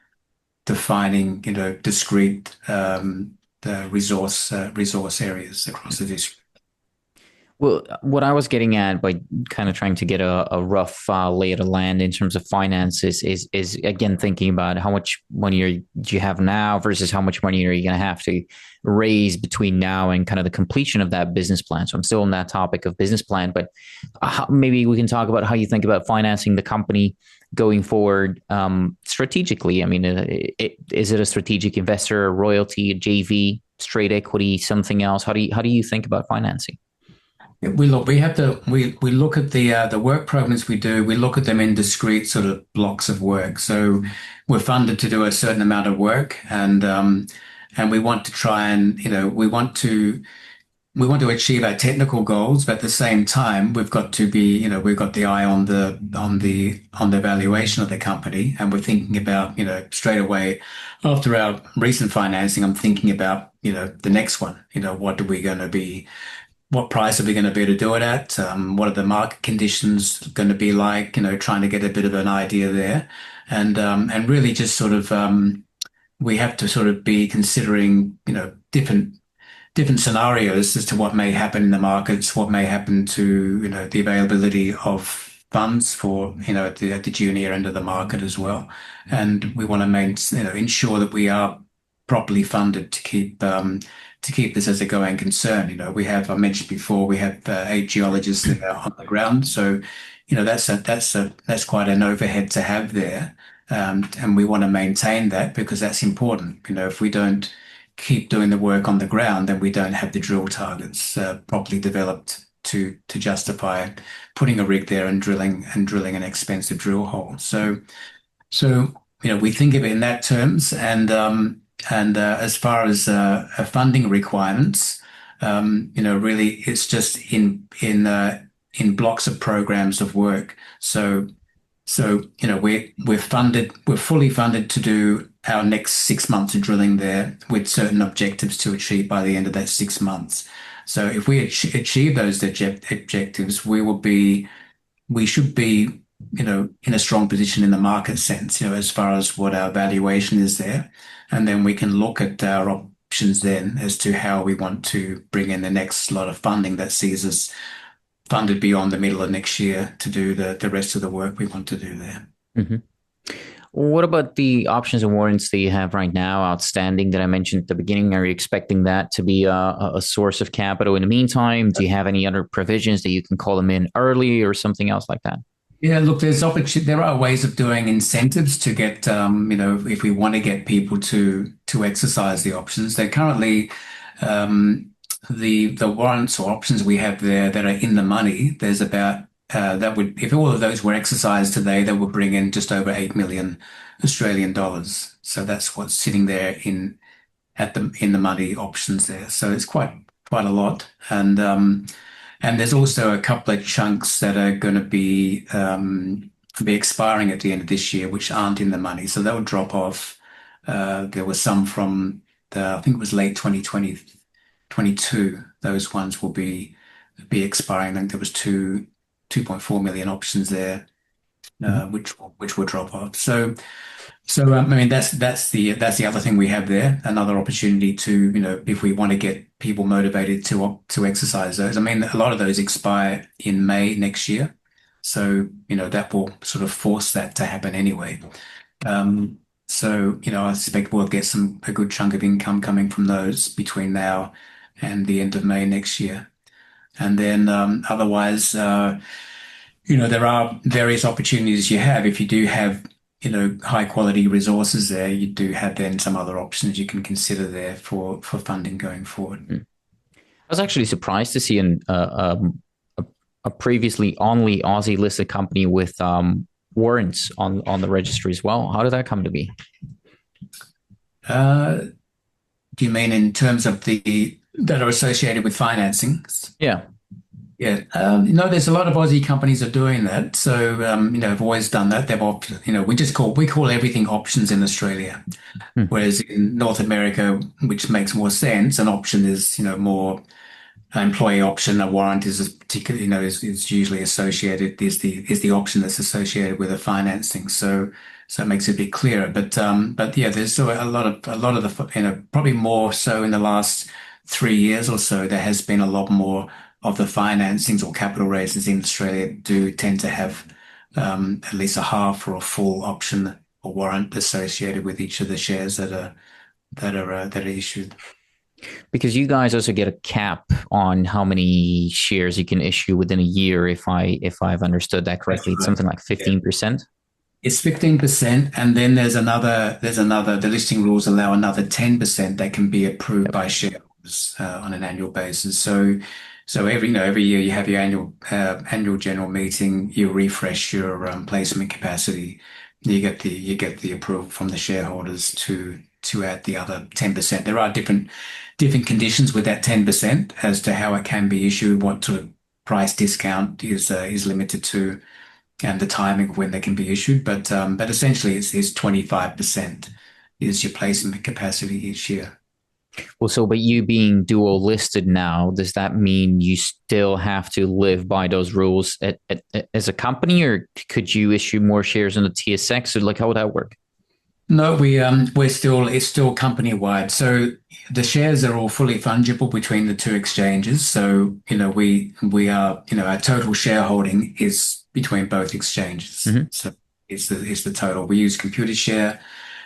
defining, discrete the resource areas across the district. Well, what I was getting at by kind of trying to get a rough lay of the land in terms of finances is again thinking about how much money do you have now versus how much money are you going to have to raise between now and kind of the completion of that business plan. So I'm still on that topic of business plan, but maybe we can talk about how you think about financing the company going forward strategically. I mean, is it a strategic investor, a royalty, a JV, straight equity, something else? How do you think about financing? We look at the work programs we do. We look at them in discrete sort of blocks of work. So we're funded to do a certain amount of work, and we want to try and we want to achieve our technical goals, but at the same time we've got the eye on the valuation of the company, and we're thinking about straight away after our recent financing. I'm thinking about the next one. What price are we going to be able to do it at? What are the market conditions going to be like? Trying to get a bit of an idea there, and really just sort of we have to sort of be considering different scenarios as to what may happen in the markets, what may happen to the availability of funds for at the junior end of the market as well, and we want to ensure that we are properly funded to keep this as a going concern. I mentioned before, we have 8 geologists that are on the ground. So, that's quite an overhead to have there. And we want to maintain that because that's important. If we don't keep doing the work on the ground, then we don't have the drill targets properly developed to justify putting a rig there and drilling an expensive drill hole. So we think of it in that terms, and as far as funding requirements, really it's just in blocks of programs of work. So we're fully funded to do our next 6 months of drilling there with certain objectives to achieve by the end of that 6 months. So if we achieve those objectives, we should be, in a strong position in the market sense, as far as what our valuation is there. And then we can look at our options then as to how we want to bring in the next lot of funding that sees us funded beyond the middle of next year to do the rest of the work we want to do there. Mm-hmm. What about the options and warrants that you have right now outstanding that I mentioned at the beginning? Are you expecting that to be a source of capital in the meantime? Do you have any other provisions that you can call them in early or something else like that? Yeah, look, there are ways of doing incentives to get, if we want to get people to exercise the options. They're currently the warrants or options we have there that are in the money. There's about if all of those were exercised today, that would bring in just over 8 million Australian dollars. So that's what's sitting there in the money options there. So it's quite a lot, and there's also a couple of chunks that are going to be expiring at the end of this year, which aren't in the money. So that will drop off. There was some from I think it was late 2022. Those ones will be expiring. I think there was 2.4 million options there, which will drop off. So I mean that's the other thing we have there. Another opportunity to if we want to get people motivated to exercise those. I mean a lot of those expire in May next year, so that will sort of force that to happen anyway. So I suspect we'll get a good chunk of income coming from those between now and the end of May next year. And then otherwise, there are various opportunities you have. If you do have, high quality resources there, you do have then some other options you can consider there for funding going forward. I was actually surprised to see a previously only Aussie listed company with warrants on the registry as well. How did that come to be? Do you mean in terms of that are associated with financing? Yeah. Yeah. There's a lot of Aussie companies are doing that. So, have always done that. We call everything options in Australia. Whereas in North America, which makes more sense, an option is, more employee option. A warrant is a particular, is usually associated, is the option that's associated with the financing. So it makes it a bit clearer. But yeah, there's still a lot of the, probably more so in the last 3 years or so, there has been a lot more of the financings or capital raises in Australia do tend to have at least a half or a full option or warrant associated with each of the shares that are issued. Because you guys also get a cap on how many shares you can issue within a year, if I've understood that correctly. It's something like 15%. It's 15%, and then there's another. The listing rules allow another 10% that can be approved by shareholders on an annual basis. So every year you have your annual general meeting, you refresh your placement capacity, you get the approval from the shareholders to add the other 10%. There are different conditions with that 10% as to how it can be issued, what sort of price discount is limited to, and the timing of when they can be issued. But essentially it's 25% is your placement capacity each year. Well, but you being dual listed now, does that mean you still have to live by those rules as a company, or could you issue more shares in the TSX, or how would that work? No, it's still company wide. So the shares are all fully fungible between the two exchanges. So we are our total shareholding is between both exchanges. Mm-hmm. So it's the total. We use Computershare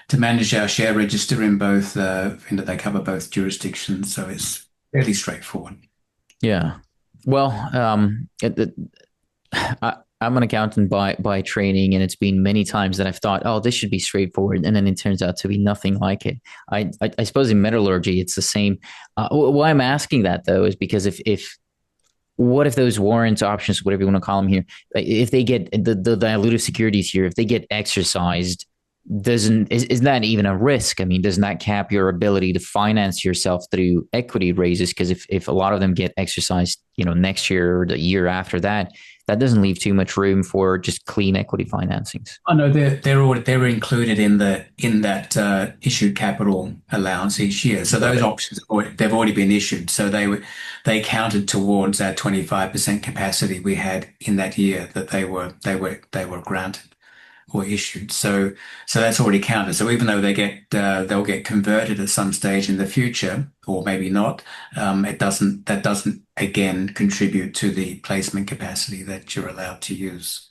to manage our share register in both. They cover both jurisdictions, so it's fairly straightforward. Yeah. Well, I I'm an accountant by training, and it's been many times that I've thought, oh, this should be straightforward, and then it turns out to be nothing like it. I suppose in metallurgy it's the same. Why I'm asking that though is because if what if those warrants options, whatever you want to call them here, if they get the dilutive securities here, if they get exercised, doesn't is that even a risk? I mean, doesn't that cap your ability to finance yourself through equity raises? Because if a lot of them get exercised, next year or the year after that, that doesn't leave too much room for just clean equity financings. I know they're included in that issued capital allowance each year. So Got those it. options they've already been issued. So they counted towards our 25% capacity we had in that year that they were granted or issued. So that's already counted. So even though they'll get converted at some stage in the future, or maybe not, that doesn't again contribute to the placement capacity that you're allowed to use.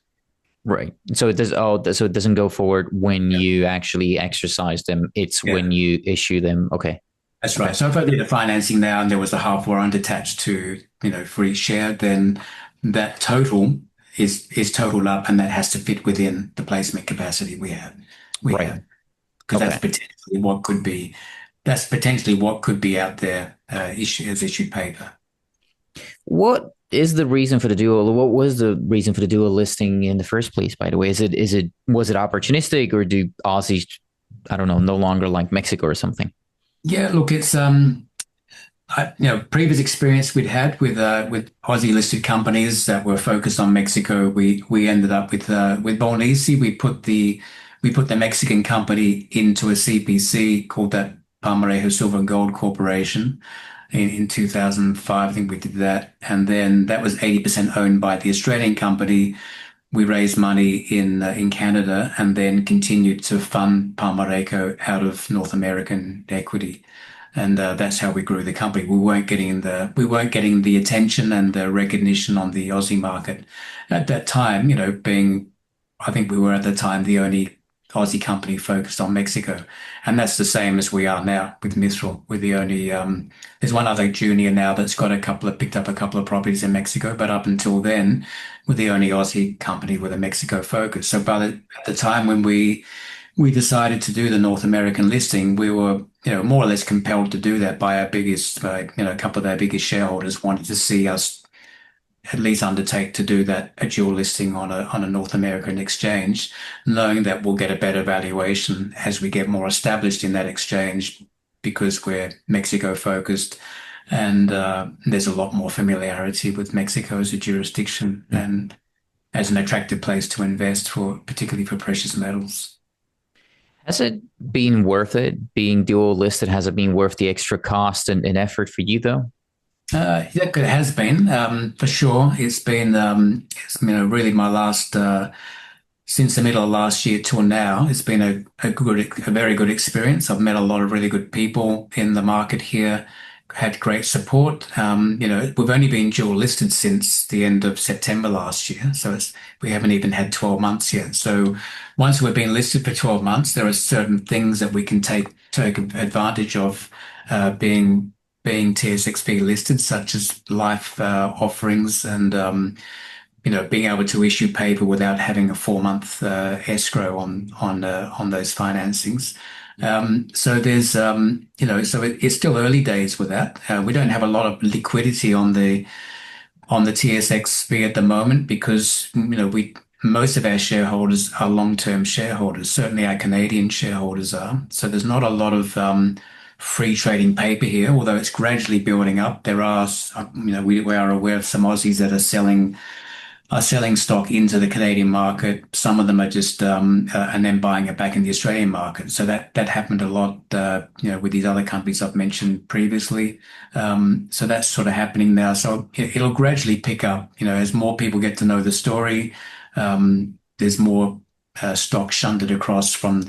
Right. So it does. Oh, so it doesn't go forward when you actually exercise them. It's Yeah. when you issue them. Okay. That's Okay. right. So if I did a financing now and there was a half warrant attached to, for each share, then that total is totaled up and that has to fit within the placement capacity we have. We Right. have because Okay. that's potentially what could be out there as issued paper. What is the reason for the dual? What was the reason for the dual listing in the first place? By the way, was it opportunistic, or do Aussies, I don't know, no longer like Mexico or something? Yeah, look, it's previous experience we'd had with Aussie listed companies that were focused on Mexico. We ended up with Bolnisi. We put the Mexican company into a CPC called that Palmarejo Silver and Gold Corporation in 2005. I think we did that, and then that was 80% owned by the Australian company. We raised money in Canada and then continued to fund Palmarejo out of North American equity. And that's how we grew the company. We weren't getting the attention and the recognition on the Aussie market at that time. I think we were at the time the only Aussie company focused on Mexico, and that's the same as we are now with Mithril. We're the only. There's one other junior now that's picked up a couple of properties in Mexico, but up until then, we're the only Aussie company with a Mexico focus. So, at the time when we decided to do the North American listing, we were, more or less compelled to do that by a couple of our biggest shareholders wanted to see us at least undertake to do that, a dual listing on a North American exchange, knowing that we'll get a better valuation as we get more established in that exchange because we're Mexico focused and there's a lot more familiarity with Mexico as a jurisdiction and as an attractive place to invest for, particularly for precious metals. Has it been worth it being dual listed? Has it been worth the extra cost and effort for you though? Yeah, it has been for sure. Really my last since the middle of last year till now. It's been a very good experience. I've met a lot of really good people in the market here. Had great support. We've only been dual listed since the end of September last year, so we haven't even had 12 months yet. So once we've been listed for 12 months, there are certain things that we can take advantage of being TSXV listed, such as life offerings and being able to issue paper without having a 4-month escrow on those financings. So there's it's still early days with that. We don't have a lot of liquidity on the TSXV at the moment because we most of our shareholders are long-term shareholders. Certainly our Canadian shareholders are. So there's not a lot of free trading paper here, although it's gradually building up. There are, we are aware of some Aussies that are selling stock into the Canadian market. Some of them are just and then buying it back in the Australian market. So that happened a lot, with these other companies I've mentioned previously. So that's sort of happening now. So it'll gradually pick up. As more people get to know the story, there's more stock shunted across from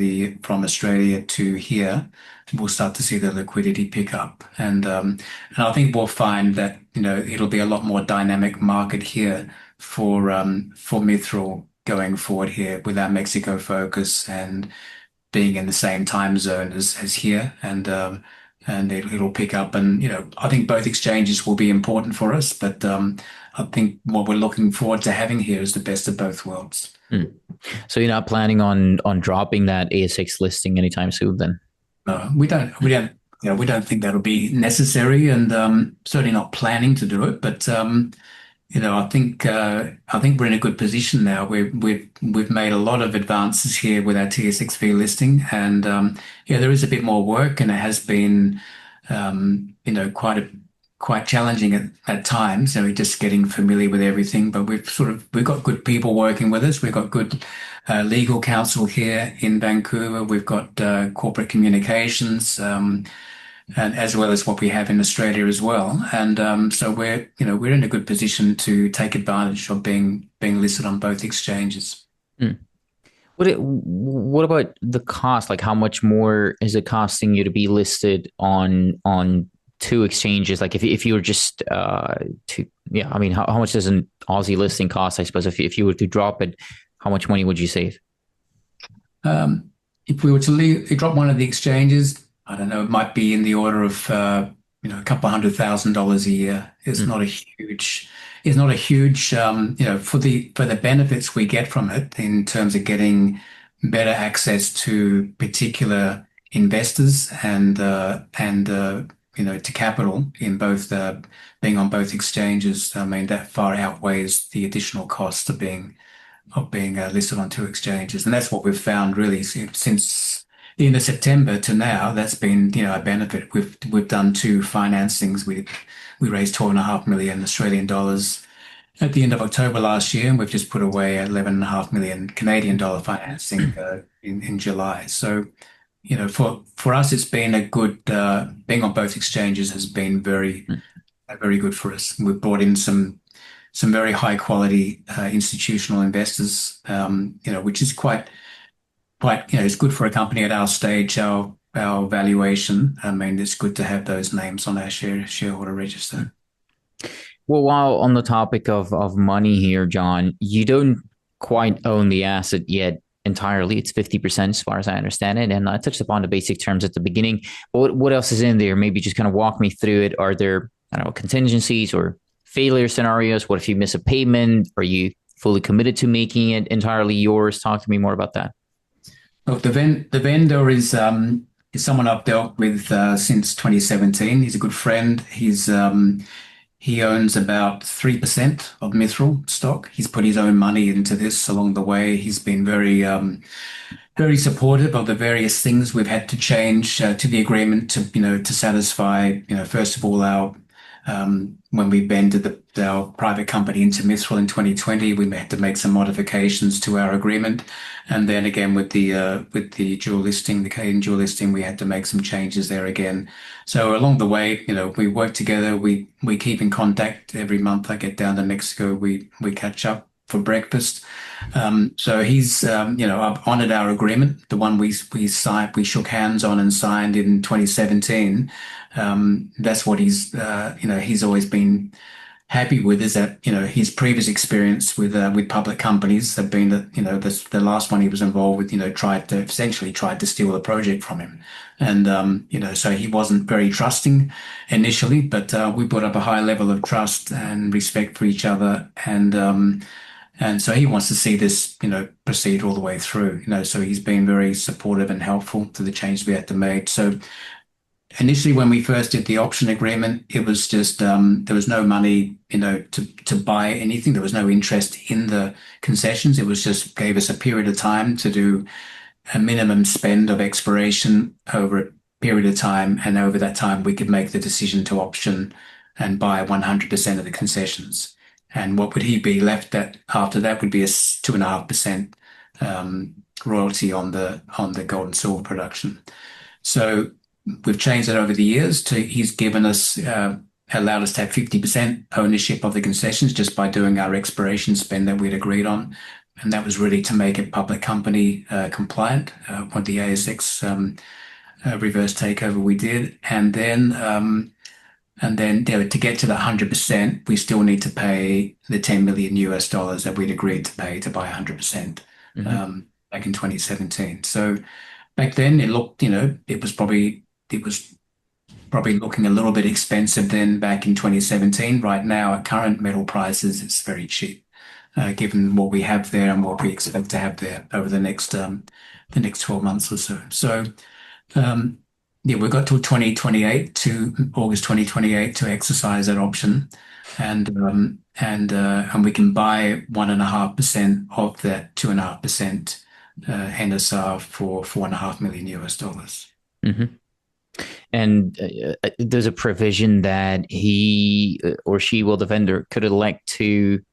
Australia to here. We'll start to see the liquidity pick up, and I think we'll find that it'll be a lot more dynamic market here for Mithril going forward here with our Mexico focus and being in the same time zone as here. And and it'll pick up. And, I think both exchanges will be important for us, but I think what we're looking forward to having here is the best of both worlds. Mm. So you're not planning on dropping that ASX listing anytime soon, then? No, we don't think that'll be necessary, and certainly not planning to do it. But I think we're in a good position now. We've made a lot of advances here with our TSXV listing, and yeah, there is a bit more work, and it has been quite challenging at times. We're just getting familiar with everything, but we've got good people working with us. We've got good legal counsel here in Vancouver. We've got corporate communications. And as well as what we have in Australia as well. And so we're in a good position to take advantage of being listed on both exchanges. Mm. What about the cost? Like, how much more is it costing you to be listed on two exchanges? Like, if you were just yeah, I mean, how much does an Aussie listing cost? I suppose if you were to drop it, how much money would you save? If we were to drop one of the exchanges, I don't know, it might be in the order of a couple of $100,000 a year. It's Mm. not a huge, it's not a huge, for the benefits we get from it in terms of getting better access to particular investors and to capital in both being on both exchanges. I mean, that far outweighs the additional costs of being listed on two exchanges. And that's what we've found really since the end of September to now. That's been, a benefit. We've done two financings. We raised 12.5 million Australian dollars at the end of October last year, and we've just put away 11.5 million Canadian dollar financing in July. So, for us, it's been a good, being on both exchanges has been very, Mm. very good for us. We've brought in some very high quality institutional investors, which is quite, it's good for a company at our stage, our valuation. I mean, it's good to have those names on our shareholder register. Well, while on the topic of money here, John, you don't quite own the asset yet entirely. It's 50% as far as I understand it. And I touched upon the basic terms at the beginning. But what else is in there? Maybe just kind of walk me through it. Are there, I don't know, contingencies or failure scenarios? What if you miss a payment? Are you fully committed to making it entirely yours? Talk to me more about that. Look, the vendor is someone I've dealt with since 2017. He's a good friend. He owns about 3% of Mithril stock. He's put his own money into this along the way. He's been very supportive of the various things we've had to change to the agreement to satisfy, first of all, when we vended our private company into Mithril in 2020, we had to make some modifications to our agreement. And then again with the dual listing, the Canadian dual listing, we had to make some changes there again. So along the way, we work together. We keep in contact every month. I get down to Mexico. We catch up for breakfast. So I've honored our agreement, the one we signed, we shook hands on and signed in 2017. That's what he's always been happy with, is that, his previous experience with public companies have been that, the last one he was involved with, tried to steal the project from him. And, so he wasn't very trusting initially, but we brought up a high level of trust and respect for each other. And so he wants to see this, proceed all the way through, so he's been very supportive and helpful to the changes we had to make. So initially, when we first did the option agreement, it was just, there was no money, to buy anything. There was no interest in the concessions. It was just gave us a period of time to do a minimum spend of exploration over a period of time. And over that time, we could make the decision to option and buy 100% of the concessions. And what would he be left at after that would be a 2.5% royalty on the gold and silver production. So we've changed that over the years to he's given us allowed us to have 50% ownership of the concessions just by doing our exploration spend that we'd agreed on. And that was really to make it public company compliant with the ASX reverse takeover we did. And then to get to the 100%, we still need to pay the 10 million US dollars that we'd agreed to pay to buy 100% back in 2017. So back then it looked, it was probably looking a little bit expensive then back in 2017. Right now, at current metal prices, it's very cheap, given what we have there and what we expect to have there over the next 12 months or so. So, um, yeah, we've got till 2028 to August 2028 to exercise that option, and we can buy 1.5% of that 2.5% NSR for $4.5 million US. Hmm. And there's a provision that he or she, will the vendor, could elect to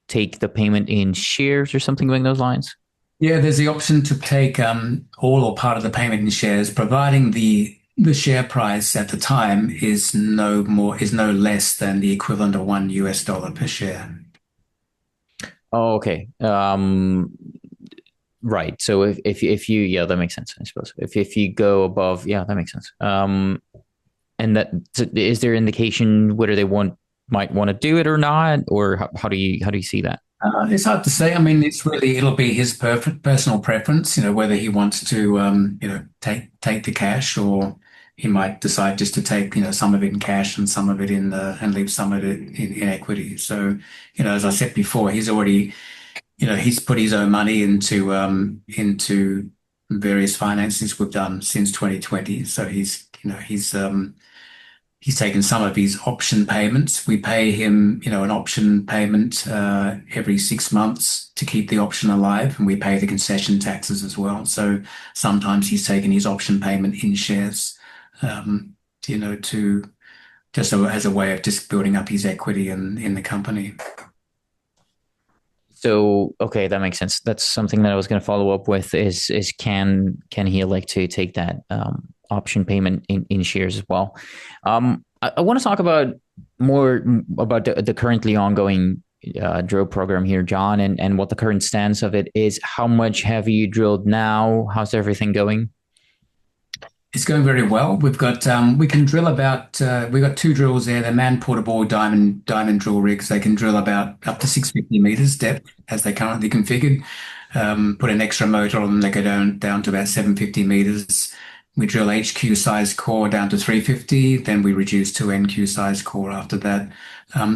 take the payment in shares or something along those lines. Yeah, there's the option to take all or part of the payment in shares, providing the share price at the time is no less than the equivalent of $1 per share. Oh, okay. Right. So if you, yeah, that makes sense, I suppose. If you go above, yeah, that makes sense. And that, so is there indication whether they might want to do it or not, or how do you see that? It's hard to say. I mean, it'll be his personal preference, whether he wants to, take the cash, or he might decide just to take, some of it in cash and some of it and leave some of it in equity. So, as I said before, he's put his own money into various finances we've done since 2020. So he's taken some of his option payments. We pay him, an option payment every 6 months to keep the option alive, and we pay the concession taxes as well. So sometimes he's taken his option payment in shares, to just as a way of just building up his equity in the company. So, okay, that makes sense. That's something that I was going to follow up with is can he elect to take that option payment in shares as well? I want to talk about more about the currently ongoing drill program here, John, and what the current stance of it is. How much have you drilled now? How's everything going? It's going very well. We can drill we've got two drills there. They're man portable diamond drill rigs. They can drill about up to 650 meters depth as they currently configured. Put an extra motor on them, they go down to about 750 meters. We drill HQ size core down to 350, then we reduce to NQ size core after that.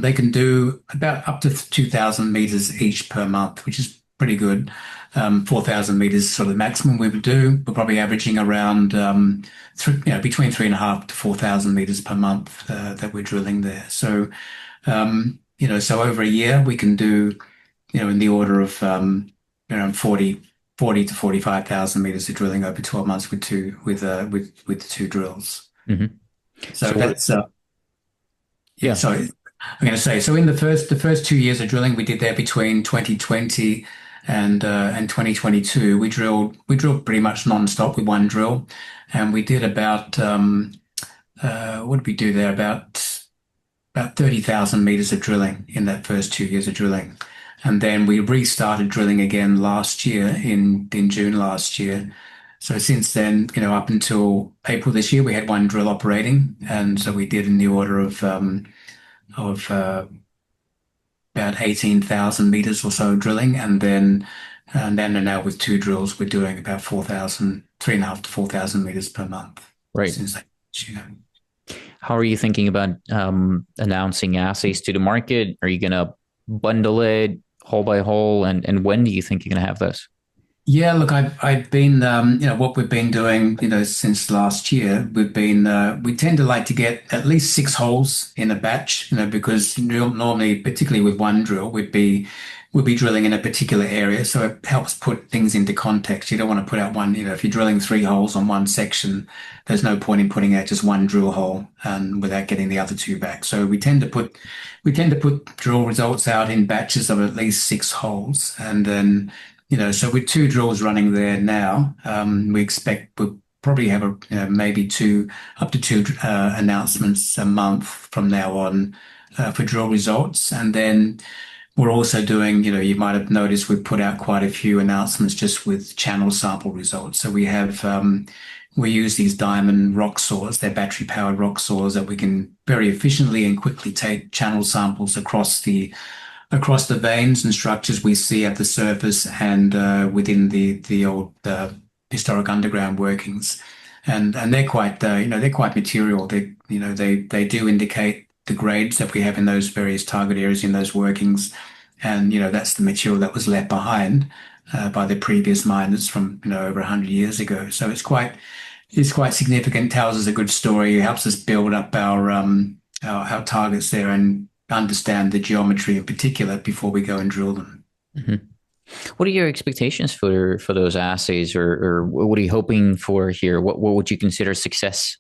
They can do about up to 2,000 meters each per month, which is pretty good. 4,000 meters is sort of the maximum we would do. We're probably averaging around between 3.5 to 4,000 meters per month that we're drilling there. So, so over a year we can do, in the order of around 40 to 45,000 meters of drilling over 12 months with two drills. Mm-hmm. So So that's yeah. sorry. I'm going to say, so in the first 2 years of drilling we did there between 2020 and 2022, we drilled pretty much non-stop with one drill, and we did about what did we do there? About 30,000 meters of drilling in that first 2 years of drilling. And then we restarted drilling again last year in June last year. So since then, up until April this year, we had one drill operating, and so we did in the order of about 18,000 meters or so drilling, and then now with two drills, we're doing about 3.5 to 4,000 meters per month Right. since that year. How are you thinking about announcing assays to the market? Are you going to bundle it hole by hole, and when do you think you're going to have this? Yeah, look, I've been, what we've been doing, since last year, we tend to like to get at least 6 holes in a batch, because normally, particularly with one drill, we'd be drilling in a particular area. So it helps put things into context. You don't want to put out one, if you're drilling 3 holes on one section, there's no point in putting out just one drill hole and without getting the other two back. So we tend to put drill results out in batches of at least 6 holes. And then, so with two drills running there now, we expect we'll probably have maybe up to two announcements a month from now on for drill results. And then we're also doing, you might have noticed we've put out quite a few announcements just with channel sample results. So we use these diamond rock saws, they're battery powered rock saws that we can very efficiently and quickly take channel samples across the veins and structures we see at the surface and within the old historic underground workings. and they're quite they're quite material. They do indicate the grades that we have in those various target areas in those workings, and that's the material that was left behind by the previous miners from over 100 years ago. So it's quite significant. Tells us a good story. It helps us build up our targets there and understand the geometry in particular before we go and drill them. Mhm. What are your expectations for those assays, or what are you hoping for here? What would you consider success?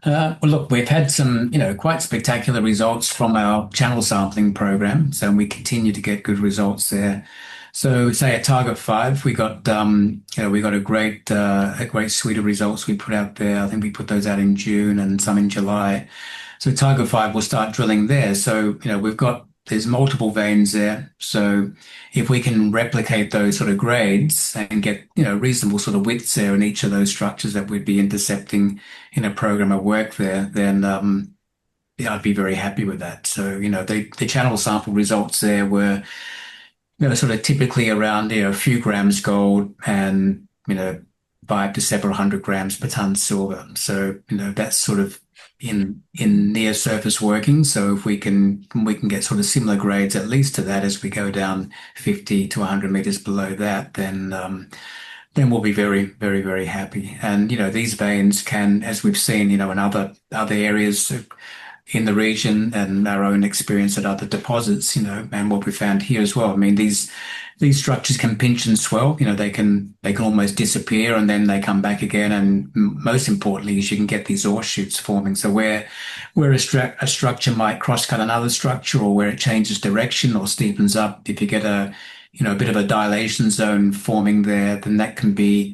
Well, look, we've had some, quite spectacular results from our channel sampling program, so we continue to get good results there. So, say at Target 5, we got a great suite of results we put out there. I think we put those out in June and some in July. So Target 5 will start drilling there. So, there's multiple veins there. So if we can replicate those sort of grades and get, reasonable sort of widths there in each of those structures that we'd be intercepting in a program of work there, then yeah, I'd be very happy with that. So, the channel sample results there were, sort of typically around, a few grams gold and, 500 to several hundred grams per ton silver. So, that's sort of in near surface working. So if we can get sort of similar grades at least to that as we go down 50 to 100 meters below that, then we'll be very, very, very happy. And these veins can, as we've seen, in other areas in the region and our own experience at other deposits, and what we found here as well. I mean, these structures can pinch and swell. They can almost disappear and then they come back again. And most importantly, is you can get these ore shoots forming. So where a structure might cross-cut another structure, or where it changes direction or steepens up, if you get a bit of a dilation zone forming there, then that can be,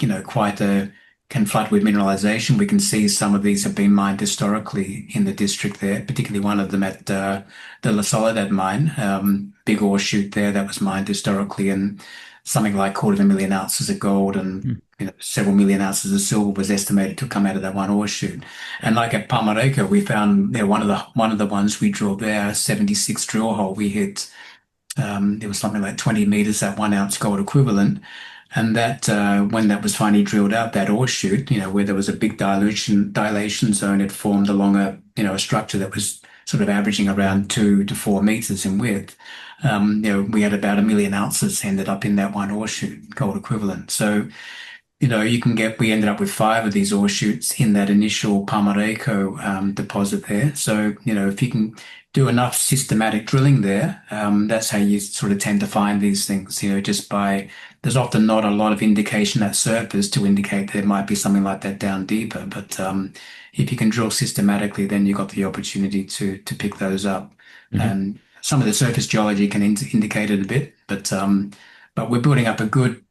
can flood with mineralization. We can see some of these have been mined historically in the district there, particularly one of them at the La Soledad mine, big ore shoot there that was mined historically, and something like 250,000 ounces of gold and several million ounces of silver was estimated to come out of that one ore shoot. And like at Palmarejo, we found one of the ones we drilled there, 76 drill hole, we hit. It was something like 20 meters at 1 ounce gold equivalent. And that when that was finally drilled out, that ore shoot, where there was a big dilation zone, it formed along a structure that was sort of averaging around 2 to 4 meters in width. We had about 1 million ounces ended up in that one ore shoot, gold equivalent. So, we ended up with 5 of these ore shoots in that initial Palmarejo deposit there. So, if you can do enough systematic drilling there, that's how you sort of tend to find these things, there's often not a lot of indication at surface to indicate there might be something like that down deeper. But if you can drill systematically, then you've got the opportunity to pick those up. Mhm. And some of the surface geology can indicate it a bit, but we're building up a good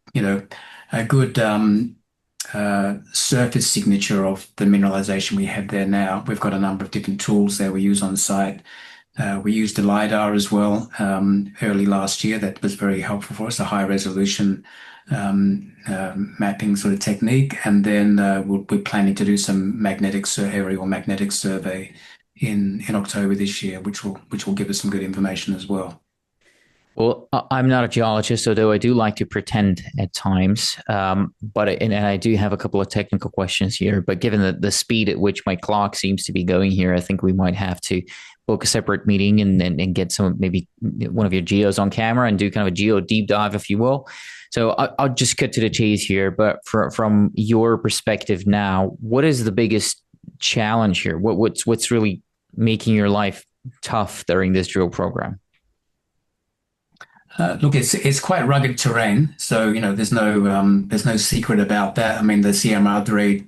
surface signature of the mineralization we have there now. We've got a number of different tools there we use on site. We used the LiDAR as well early last year. That was very helpful for us, a high resolution mapping sort of technique. And then we're planning to do some aerial magnetic survey in October this year, which will give us some good information as well. Well, I'm not a geologist, although I do like to pretend at times. And I do have a couple of technical questions here. But given the speed at which my clock seems to be going here, I think we might have to book a separate meeting and get maybe one of your geos on camera and do kind of a geo deep dive, if you will. So I'll just cut to the chase here. But from your perspective now, what is the biggest challenge here? What's really making your life tough during this drill program? Look, it's quite rugged terrain, so there's no secret about that. I mean, the Sierra Madre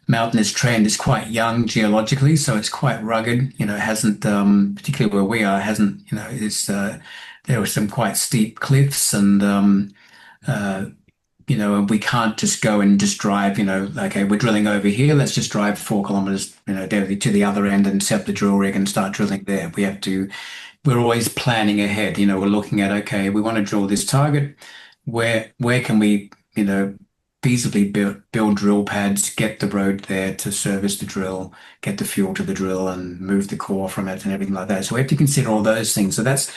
mountainous trend is quite young geologically, so it's quite rugged. It hasn't, particularly where we are, hasn't. It's there are some quite steep cliffs, and we can't just go and just drive. Okay, we're drilling over here. Let's just drive 4 kilometers, down to the other end and set up the drill rig and start drilling there. We're always planning ahead. We're looking at, okay, we want to drill this target. Where can we, feasibly build drill pads, get the road there to service the drill, get the fuel to the drill, and move the core from it and everything like that. So we have to consider all those things. So that's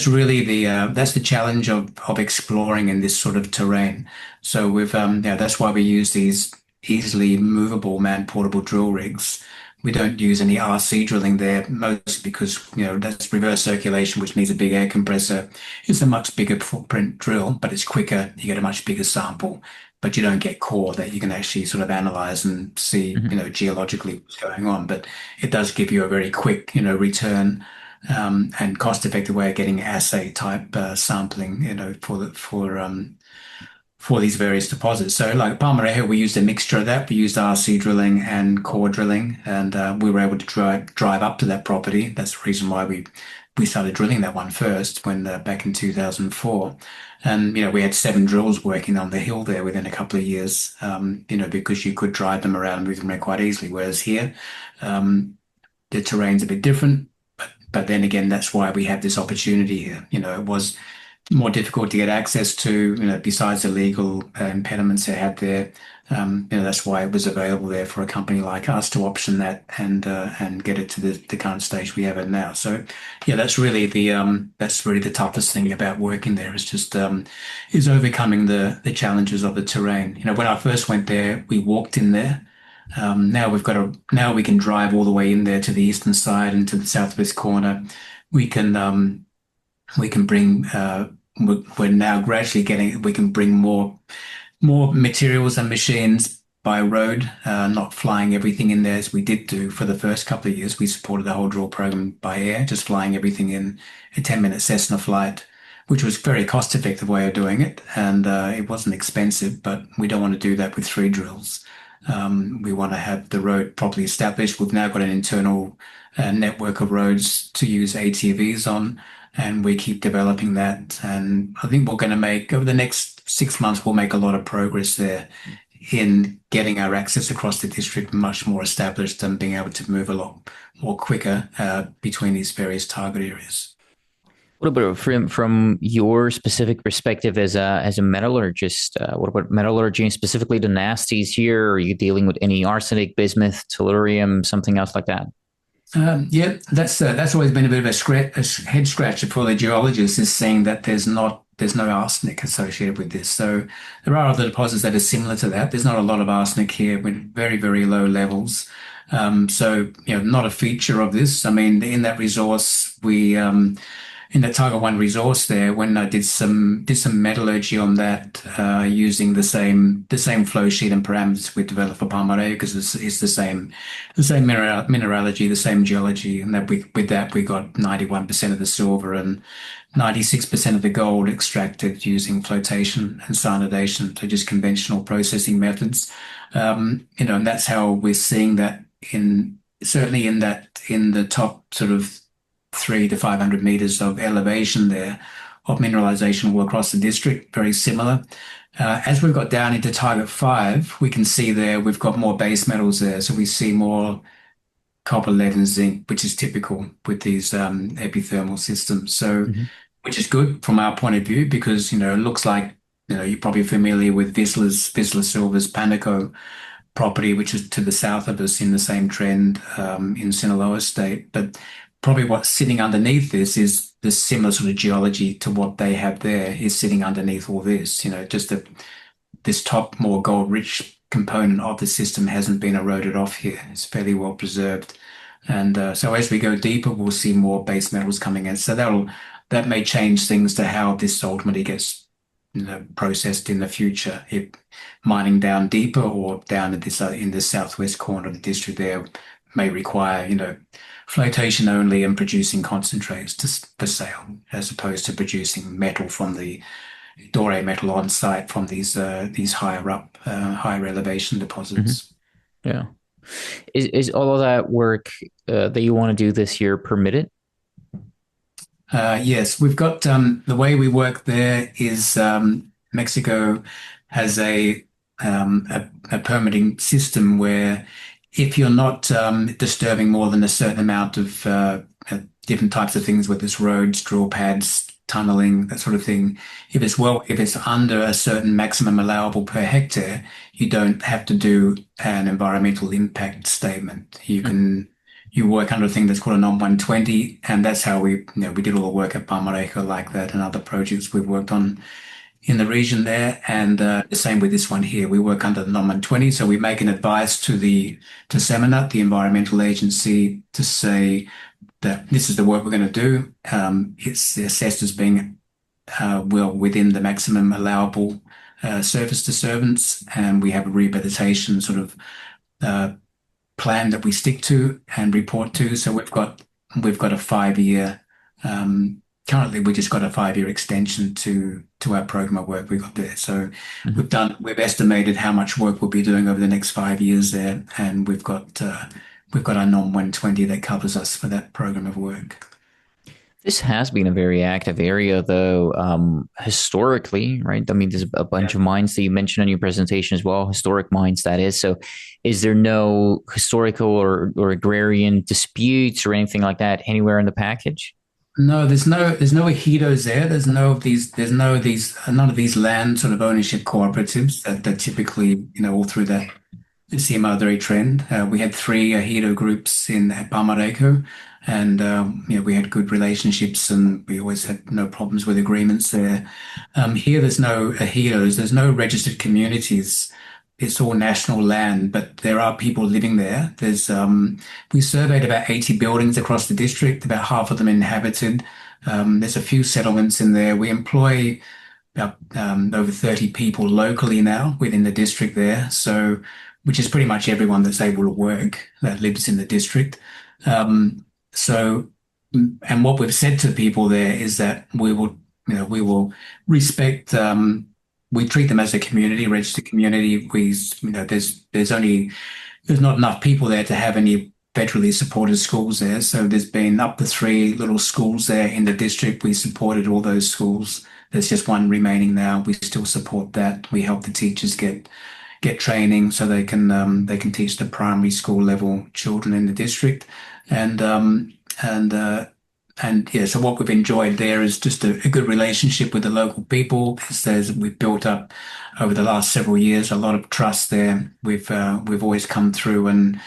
really the challenge of exploring in this sort of terrain. So that's why we use these easily movable man-portable drill rigs. We don't use any RC drilling there, mostly because, that's reverse circulation, which needs a big air compressor. It's a much bigger footprint drill, but it's quicker. You get a much bigger sample, but you don't get core that you can actually sort of analyze and see, Mhm. geologically what's going on. But it does give you a very quick, return, and cost-effective way of getting assay type sampling, for these various deposits. So like Palmarejo, we used a mixture of that. We used RC drilling and core drilling, and we were able to drive up to that property. That's the reason why we started drilling that one first when back in 2004. And, we had 7 drills working on the hill there within a couple of years, because you could drive them around and move them around quite easily. Whereas here, the terrain's a bit different. But then again, that's why we have this opportunity here. It was more difficult to get access to, besides the legal impediments they had there. That's why it was available there for a company like us to option that and get it to the current stage we have it now. So, yeah, that's really the toughest thing about working there is just is overcoming the challenges of the terrain. When I first went there, we walked in there. Now we can drive all the way in there to the eastern side and to the southwest corner. We can we can bring we're now gradually we can bring more materials and machines by road, not flying everything in there as we did do for the first couple of years. We supported the whole drill program by air, just flying everything in a 10-minute Cessna flight, which was a very cost-effective way of doing it, and it wasn't expensive, but we don't want to do that with 3 drills. We want to have the road properly established. We've now got an internal network of roads to use ATVs on, and we keep developing that. And I think we're going to make, over the next 6 months, we'll make a lot of progress there in getting our access across the district much more established and being able to move a lot more quicker between these various target areas. What about from your specific perspective as a metallurgist? What about metallurgy and specifically the nasties here? Are you dealing with any arsenic, bismuth, tellurium, something else like that? Yeah, that's always been a bit of a head scratcher for the geologists, is saying that there's no arsenic associated with this. So there are other deposits that are similar to that. There's not a lot of arsenic here with very, very low levels. So, not a feature of this. I mean, in that resource, in the Tiger One resource there, when I did some metallurgy on that, using the same flow sheet and parameters we developed for Palmarejo, because it's the same mineralogy, the same geology, and with that we got 91% of the silver and 96% of the gold extracted using flotation and cyanidation, so just conventional processing methods. And that's how we're seeing that certainly in the top sort of 300 to 500 meters of elevation there of mineralization all across the district, very similar. As we've got down into target 5, we can see there we've got more base metals there. So we see more copper, lead, and zinc, which is typical with these epithermal systems. So, Mm-hmm. which is good from our point of view because, it looks like, you're probably familiar with Vizsla Silver's Panaco property, which is to the south of us in the same trend in Sinaloa State. But probably what's sitting underneath this is the similar sort of geology to what they have there is sitting underneath all this. Just this top more gold-rich component of the system hasn't been eroded off here. It's fairly well preserved. And so as we go deeper, we'll see more base metals coming in. So that may change things to how this ultimately gets processed in the future. If mining down deeper or down in the southwest corner of the district there may require, flotation only and producing concentrates for sale, as opposed to producing metal from the doré metal on site from these higher up, higher elevation Mm-hmm. deposits. Yeah. Is all of that work that you want to do this year permitted? Yes, we've got the way we work there is Mexico has a permitting system where if you're not disturbing more than a certain amount of different types of things, whether it's roads, drill pads, tunneling, that sort of thing, if it's under a certain maximum allowable per hectare, you don't have to do an environmental impact statement. You work under a thing that's called a NOM 120, and that's how we did all the work at Palmarejo like that and other projects we've worked on in the region there, and the same with this one here. We work under the NOM 20, so we make an advice to SEMANUT, the environmental agency, to say that this is the work we're going to do. It's assessed as being well within the maximum allowable surface disturbance, and we have a rehabilitation sort of uh, plan that we stick to and report to. So we've got a 5 year. Currently, we just got a 5 year extension to our program of work we got there. So Mhm. we've estimated how much work we'll be doing over the next 5 years there, and we've got our NOM 120 that covers us for that program of work. This has been a very active area, though, historically, right? I mean, there's a bunch Yeah. of mines that you mentioned in your presentation as well, historic mines, that is. So, is there no historical or agrarian disputes or anything like that anywhere in the package? No, there's no ejidos there. None of these land sort of ownership cooperatives that typically, all through the CMR trend. We had three ejido groups in at Palmarejo, and we had good relationships, and we always had no problems with agreements there. Here, there's no ejidos. There's no registered communities. It's all national land, but there are people living there. We surveyed about 80 buildings across the district, about half of them inhabited. There's a few settlements in there. We employ about over 30 people locally now within the district there. So, which is pretty much everyone that's able to work that lives in the district. So, and what we've said to people there is that we will respect, we treat them as a community, registered community. There's not enough people there to have any federally supported schools there. So there's been up to three little schools there in the district. We supported all those schools. There's just one remaining now. We still support that. We help the teachers get training so they can teach the primary school level children in the district. And and uh, and yeah, so what we've enjoyed there is just a good relationship with the local people. We've built up over the last several years a lot of trust there. We've always come through and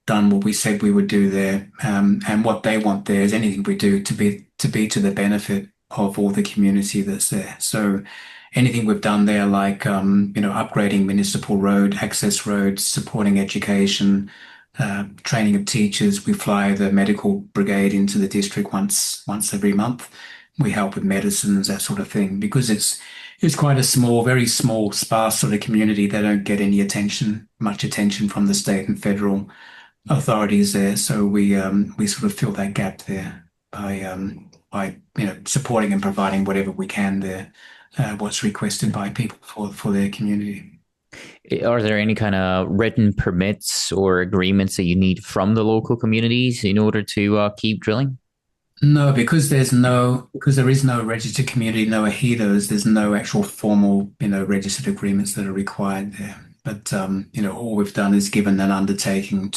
done what we said we would do there. And what they want there is anything we do to be to the benefit of all the community that's there. So anything we've done there, like upgrading municipal road access roads, supporting education, training of teachers. We fly the medical brigade into the district once every month. We help with medicines, that sort of thing, because it's quite a small, very small, sparse sort of community. They don't get any much attention from the state and federal authorities there. So we sort of fill that gap there by supporting and providing whatever we can there, what's requested by people for their community. Are there any kind of written permits or agreements that you need from the local communities in order to keep drilling? No, because there is no registered community, no ejidos, there's no actual formal, registered agreements that are required there. But all we've done is given an undertaking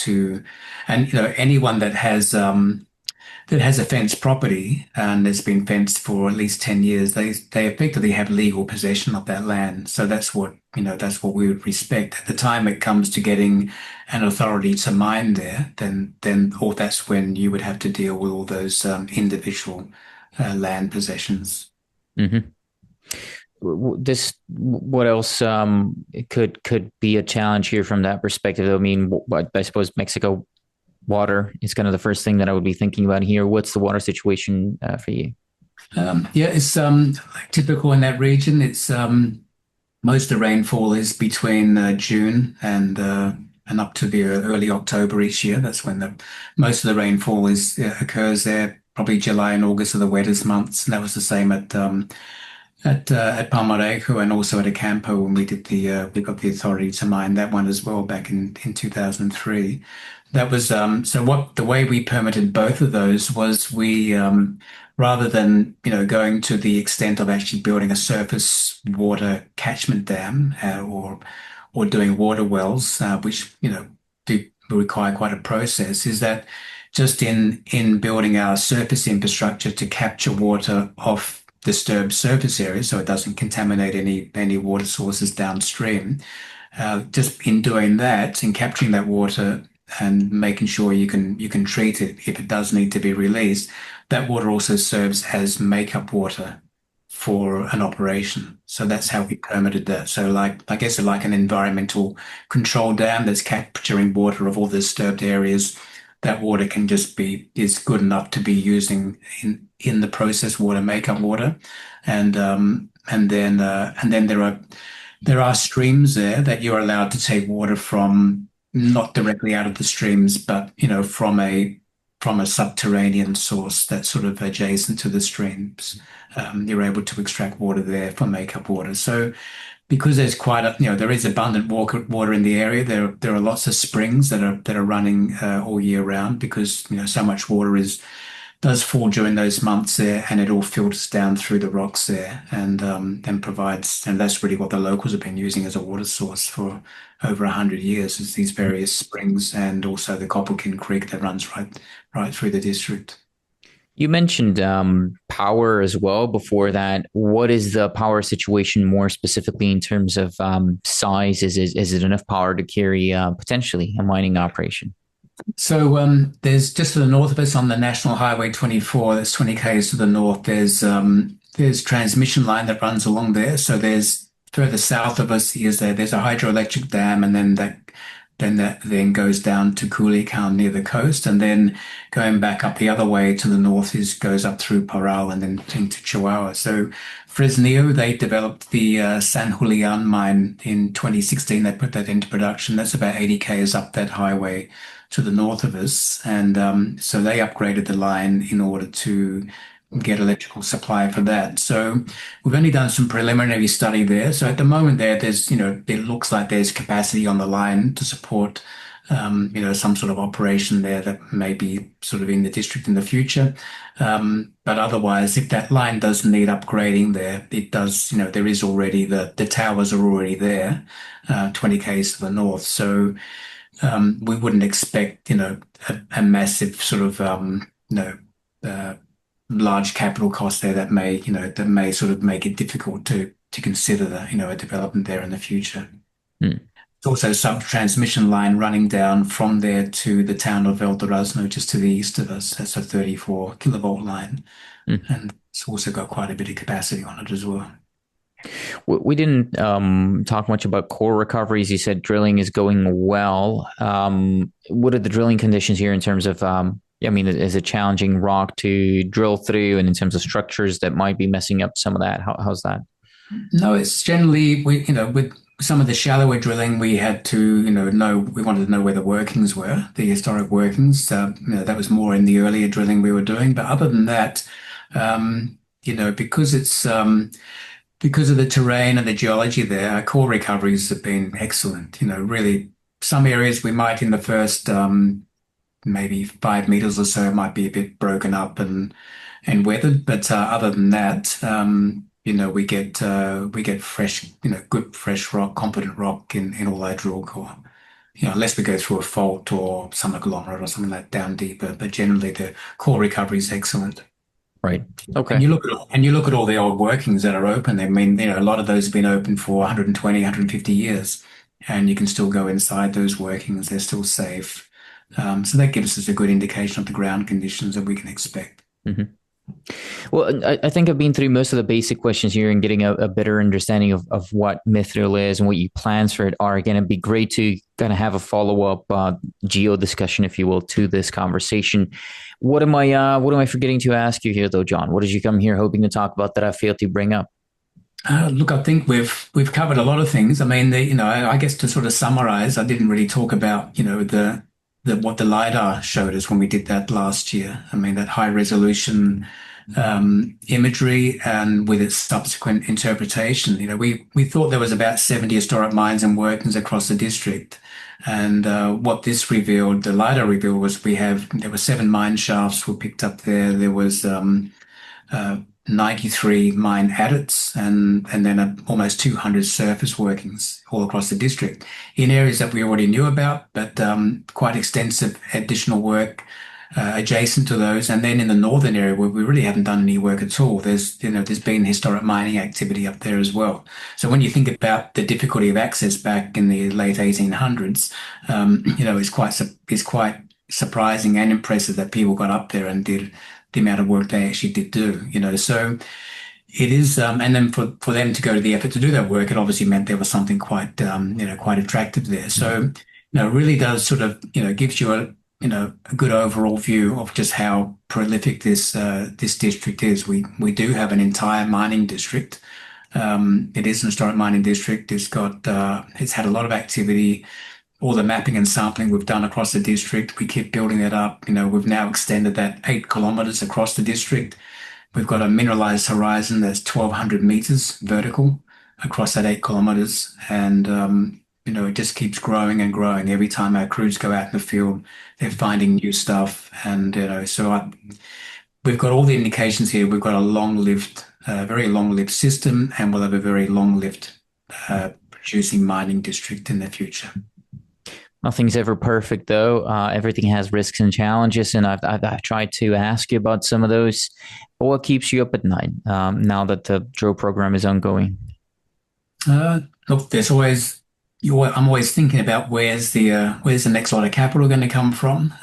and anyone that has a fenced property and it's been fenced for at least 10 years, they effectively have legal possession of that land. So that's what we would respect. At the time it comes to getting an authority to mine there, then or that's when you would have to deal with all those individual land possessions. Hmm. What else could be a challenge here from that perspective? I mean, I suppose Mexico water is kind of the first thing that I would be thinking about here. What's the water situation for you? Yeah, it's like typical in that region. It's most of the rainfall is between June and up to the early October each year. That's when the most of the rainfall occurs there. Probably July and August are the wettest months, and that was the same at Palmarejo and also at Acampo when we got the authority to mine that one as well back in 2003. That was so what the way we permitted both of those was we rather than going to the extent of actually building a surface water catchment dam or doing water wells, which do require quite a process, is that just in building our surface infrastructure to capture water off disturbed surface areas so it doesn't contaminate any water sources downstream. Just in doing that and capturing that water and making sure you can treat it if it does need to be released, that water also serves as makeup water for an operation. So that's how we permitted that. So I guess like an environmental control dam that's capturing water of all the disturbed areas. That water can is good enough to be using in the process water, makeup water. And then there are streams there that you're allowed to take water from, not directly out of the streams, but from a subterranean source that's sort of adjacent to the streams. You're able to extract water there for makeup water. So because there's there is abundant water in the area. There are lots of springs that are running all year round because so much water does fall during those months there, and it all filters down through the rocks there, and provides, and that's really what the locals have been using as a water source for over 100 years, is these various springs, and also the Copperkin Creek that runs right through the district. You mentioned power as well before that. What is the power situation more specifically in terms of size? Is it enough power to carry potentially a mining operation? So there's just to the north of us on the National Highway 24, that's 20 k's to the north, there's transmission line that runs along there. So there's further south of us there's a hydroelectric dam, and that goes down to Kulikaun near the coast, and then going back up the other way to the north goes up through Parral and then into Chihuahua. So Fresnillo, they developed the San Julian mine in 2016. They put that into production. That's about 80 k's up that highway to the north of us, and so they upgraded the line in order to get electrical supply for that. So we've only done some preliminary study there. So at the moment there's it looks like there's capacity on the line to support some sort of operation there that may be sort of in the district in the future. But otherwise, if that line does need upgrading there, it does, there is already the towers are already there, 20 k's to the north. So we wouldn't expect, a massive sort of, large capital cost there that may sort of make it difficult to consider a development there in the future. Mm. It's also a sub-transmission line running down from there to the town of El Durazno, just to the east of us. That's a 34 kilovolt line. Mm. And it's also got quite a bit of capacity on it as well. We didn't talk much about core recoveries. You said drilling is going well. What are the drilling conditions here in terms of, is it challenging rock to drill through, and in terms of structures that might be messing up some of that? How's that? No, it's generally, with some of the shallower drilling, we had to, we wanted to know where the workings were, the historic workings. That was more in the earlier drilling we were doing. But other than that, because of the terrain and the geology there, our core recoveries have been excellent. Really, some areas we might in the first maybe 5 meters or so might be a bit broken up and weathered, but other than that, we get fresh, good fresh rock, competent rock in all our drill core. Unless we go through a fault or some agglomerate or something like down deeper, but generally the core recovery is excellent. Right. Okay. And you look at all the old workings that are open. I mean, a lot of those have been open for 120, 150 years, and you can still go inside those workings. They're still safe. So that gives us a good indication of the ground conditions that we can expect. Mm-hmm. Well, I think I've been through most of the basic questions here and getting a better understanding of what Mithril is and what your plans for it are. Again, it'd be great to kind of have a follow-up geo discussion, if you will, to this conversation. What am I forgetting to ask you here, though, John? What did you come here hoping to talk about that I failed to bring up? Look, I think we've covered a lot of things. I mean, I guess to sort of summarize, I didn't really talk about, what the LiDAR showed us when we did that last year. I mean, that high resolution imagery, and with its subsequent interpretation, we thought there was about 70 historic mines and workings across the district. And what this revealed, the LiDAR revealed, was there were 7 mine shafts were picked up there. There was 93 mine adits, and then almost 200 surface workings all across the district in areas that we already knew about, but quite extensive additional work adjacent to those. And then in the northern area where we really haven't done any work at all, there's been historic mining activity up there as well. So when you think about the difficulty of access back in the late 1800s, it's quite surprising and impressive that people got up there and did the amount of work they actually did do. So It is, and then for them to go to the effort to do that work, it obviously meant there was something quite, quite attractive there. So, it really does sort of, gives you a good overall view of just how prolific this district is. We do have an entire mining district. It is an historic mining district. It's had a lot of activity. All the mapping and sampling we've done across the district, we keep building it up. We've now extended that 8 kilometers across the district. We've got a mineralized horizon that's 1,200 meters vertical across that 8 kilometers. And, it just keeps growing and growing. Every time our crews go out in the field, they're finding new stuff. And, we've got all the indications here. We've got a long-lived, very long-lived system, and we'll have a very long-lived producing mining district in the future. Nothing's ever perfect, though. Everything has risks and challenges, and I've tried to ask you about some of those. But what keeps you up at night now that the drill program is ongoing? Look, I'm always thinking about where's the next lot of capital going to come from.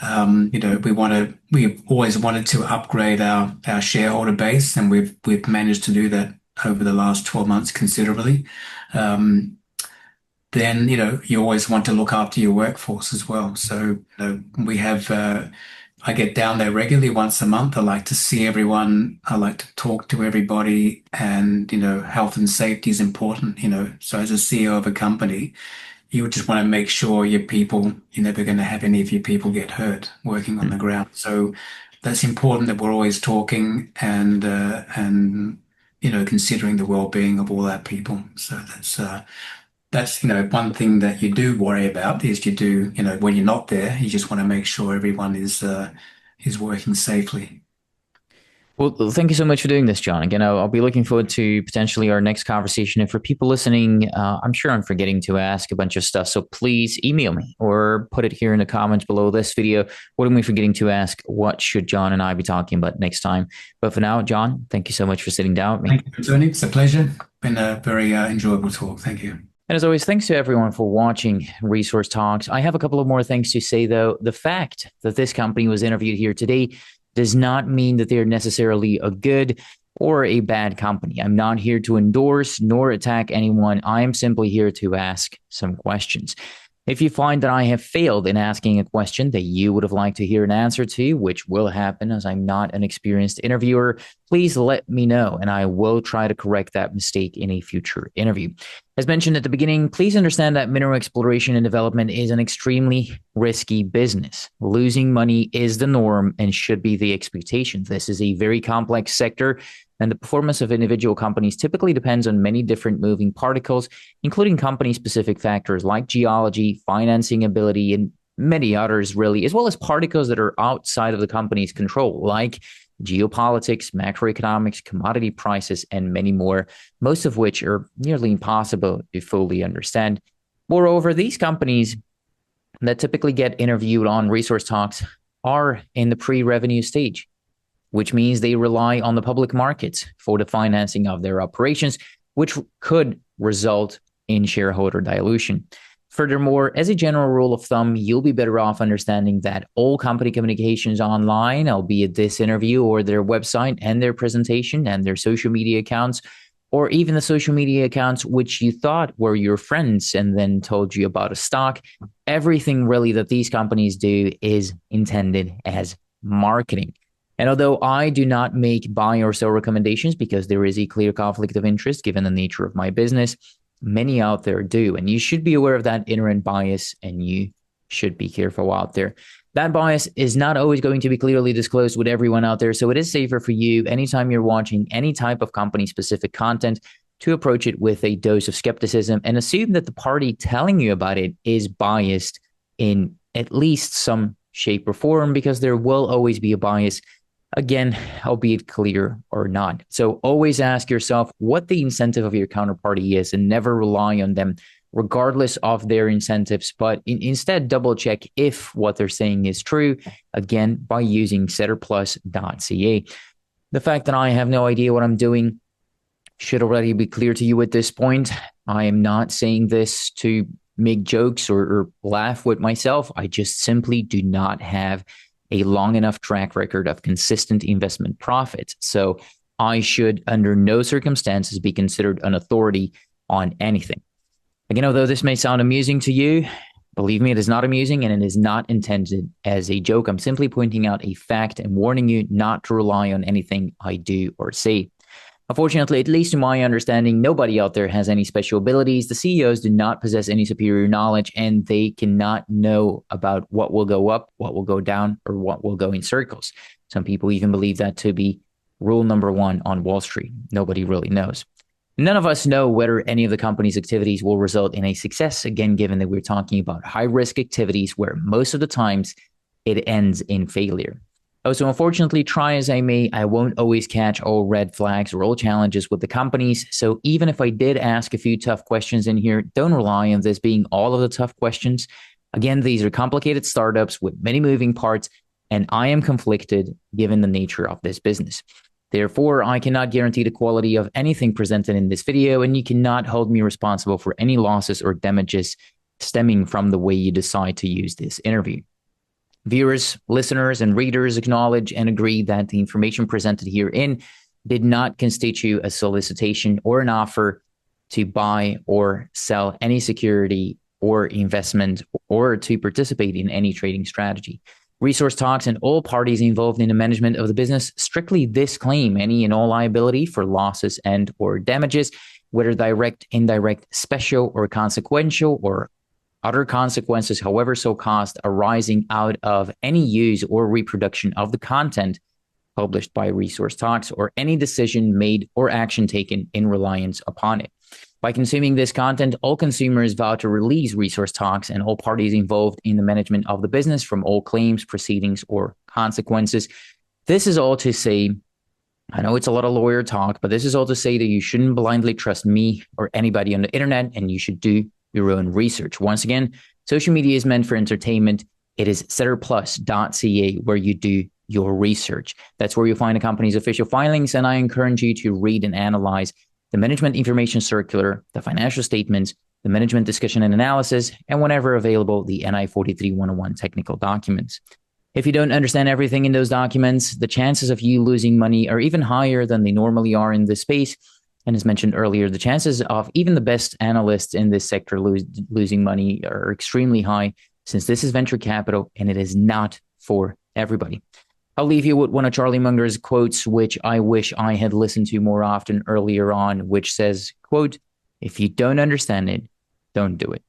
We've always wanted to upgrade our shareholder base, and we've managed to do that over the last 12 months considerably. Then, you always want to look after your workforce as well. So, I get down there regularly once a month. I like to see everyone. I like to talk to everybody, and, health and safety is important, So as a CEO of a company, you just want to make sure you're never going to have any of your people get hurt working on the ground. So that's important that we're always talking and considering the well-being of all our people. So that's one thing that you do worry about is when you're not there, you just want to make sure everyone is working safely. Well, thank you so much for doing this, John. Again, I'll be looking forward to potentially our next conversation. And for people listening, I'm sure I'm forgetting to ask a bunch of stuff. So please email me or put it here in the comments below this video. What am we forgetting to ask? What should John and I be talking about next time? But for now, John, thank you so much for sitting down with me. Thank you, Tony. It's a pleasure. Been a very enjoyable talk. Thank you. And as always, thanks to everyone for watching Resource Talks. I have a couple of more things to say, though. The fact that this company was interviewed here today does not mean that they're necessarily a good or a bad company. I'm not here to endorse nor attack anyone. I am simply here to ask some questions. If you find that I have failed in asking a question that you would have liked to hear an answer to, which will happen as I'm not an experienced interviewer, please let me know, and I will try to correct that mistake in a future interview. As mentioned at the beginning, please understand that mineral exploration and development is an extremely risky business. Losing money is the norm and should be the expectation. This is a very complex sector, and the performance of individual companies typically depends on many different moving particles, including company-specific factors like geology, financing ability, and many others, really, as well as particles that are outside of the company's control, like geopolitics, macroeconomics, commodity prices, and many more, most of which are nearly impossible to fully understand. Moreover, these companies that typically get interviewed on Resource Talks are in the pre-revenue stage, which means they rely on the public markets for the financing of their operations, which could result in shareholder dilution. Furthermore, as a general rule of thumb, you'll be better off understanding that all company communications online, albeit this interview or their website and their presentation and their social media accounts, or even the social media accounts which you thought were your friends and then told you about a stock, everything really that these companies do is intended as marketing. And although I do not make buy or sell recommendations because there is a clear conflict of interest given the nature of my business, many out there do. And you should be aware of that inherent bias, and you should be careful out there. That bias is not always going to be clearly disclosed with everyone out there. So it is safer for you anytime you're watching any type of company-specific content to approach it with a dose of skepticism and assume that the party telling you about it is biased in at least some shape or form, because there will always be a bias. Again, albeit clear or not. So always ask yourself what the incentive of your counterparty is and never rely on them regardless of their incentives, but instead double check if what they're saying is true, again, by using setterplus.ca. The fact that I have no idea what I'm doing should already be clear to you at this point. I am not saying this to make jokes or laugh with myself. I just simply do not have a long enough track record of consistent investment profits. So I should under no circumstances be considered an authority on anything. Again, although this may sound amusing to you, believe me, it is not amusing and it is not intended as a joke. I'm simply pointing out a fact and warning you not to rely on anything I do or say. Unfortunately, at least to my understanding, nobody out there has any special abilities. The CEOs do not possess any superior knowledge, and they cannot know about what will go up, what will go down, or what will go in circles. Some people even believe that to be rule number one on Wall Street. Nobody really knows. None of us know whether any of the company's activities will result in a success, again, given that we're talking about high-risk activities where most of the times it ends in failure. So unfortunately, try as I may, I won't always catch all red flags or all challenges with the companies. So even if I did ask a few tough questions in here, don't rely on this being all of the tough questions. Again, these are complicated startups with many moving parts, and I am conflicted given the nature of this business. Therefore, I cannot guarantee the quality of anything presented in this video, and you cannot hold me responsible for any losses or damages stemming from the way you decide to use this interview. Viewers, listeners, and readers acknowledge and agree that the information presented herein did not constitute a solicitation or an offer to buy or sell any security or investment or to participate in any trading strategy. Resource Talks and all parties involved in the management of the business strictly disclaim any and all liability for losses and or damages, whether direct, indirect, special, or consequential, or other consequences, however so caused, arising out of any use or reproduction of the content published by Resource Talks or any decision made or action taken in reliance upon it. By consuming this content, all consumers vow to release Resource Talks and all parties involved in the management of the business from all claims, proceedings, or consequences. This is all to say, I know it's a lot of lawyer talk, but this is all to say that you shouldn't blindly trust me or anybody on the internet, and you should do your own research. Once again, social media is meant for entertainment. It is setterplus.ca where you do your research. That's where you find the company's official filings, and I encourage you to read and analyze the Management Information Circular, the financial statements, the Management Discussion and Analysis, and whenever available, the NI 43-101 technical documents. If you don't understand everything in those documents, the chances of you losing money are even higher than they normally are in this space. And as mentioned earlier, the chances of even the best analysts in this sector losing money are extremely high, since this is venture capital and it is not for everybody. I'll leave you with one of Charlie Munger's quotes, which I wish I had listened to more often earlier on, which says, quote, "If you don't understand it, don't do it."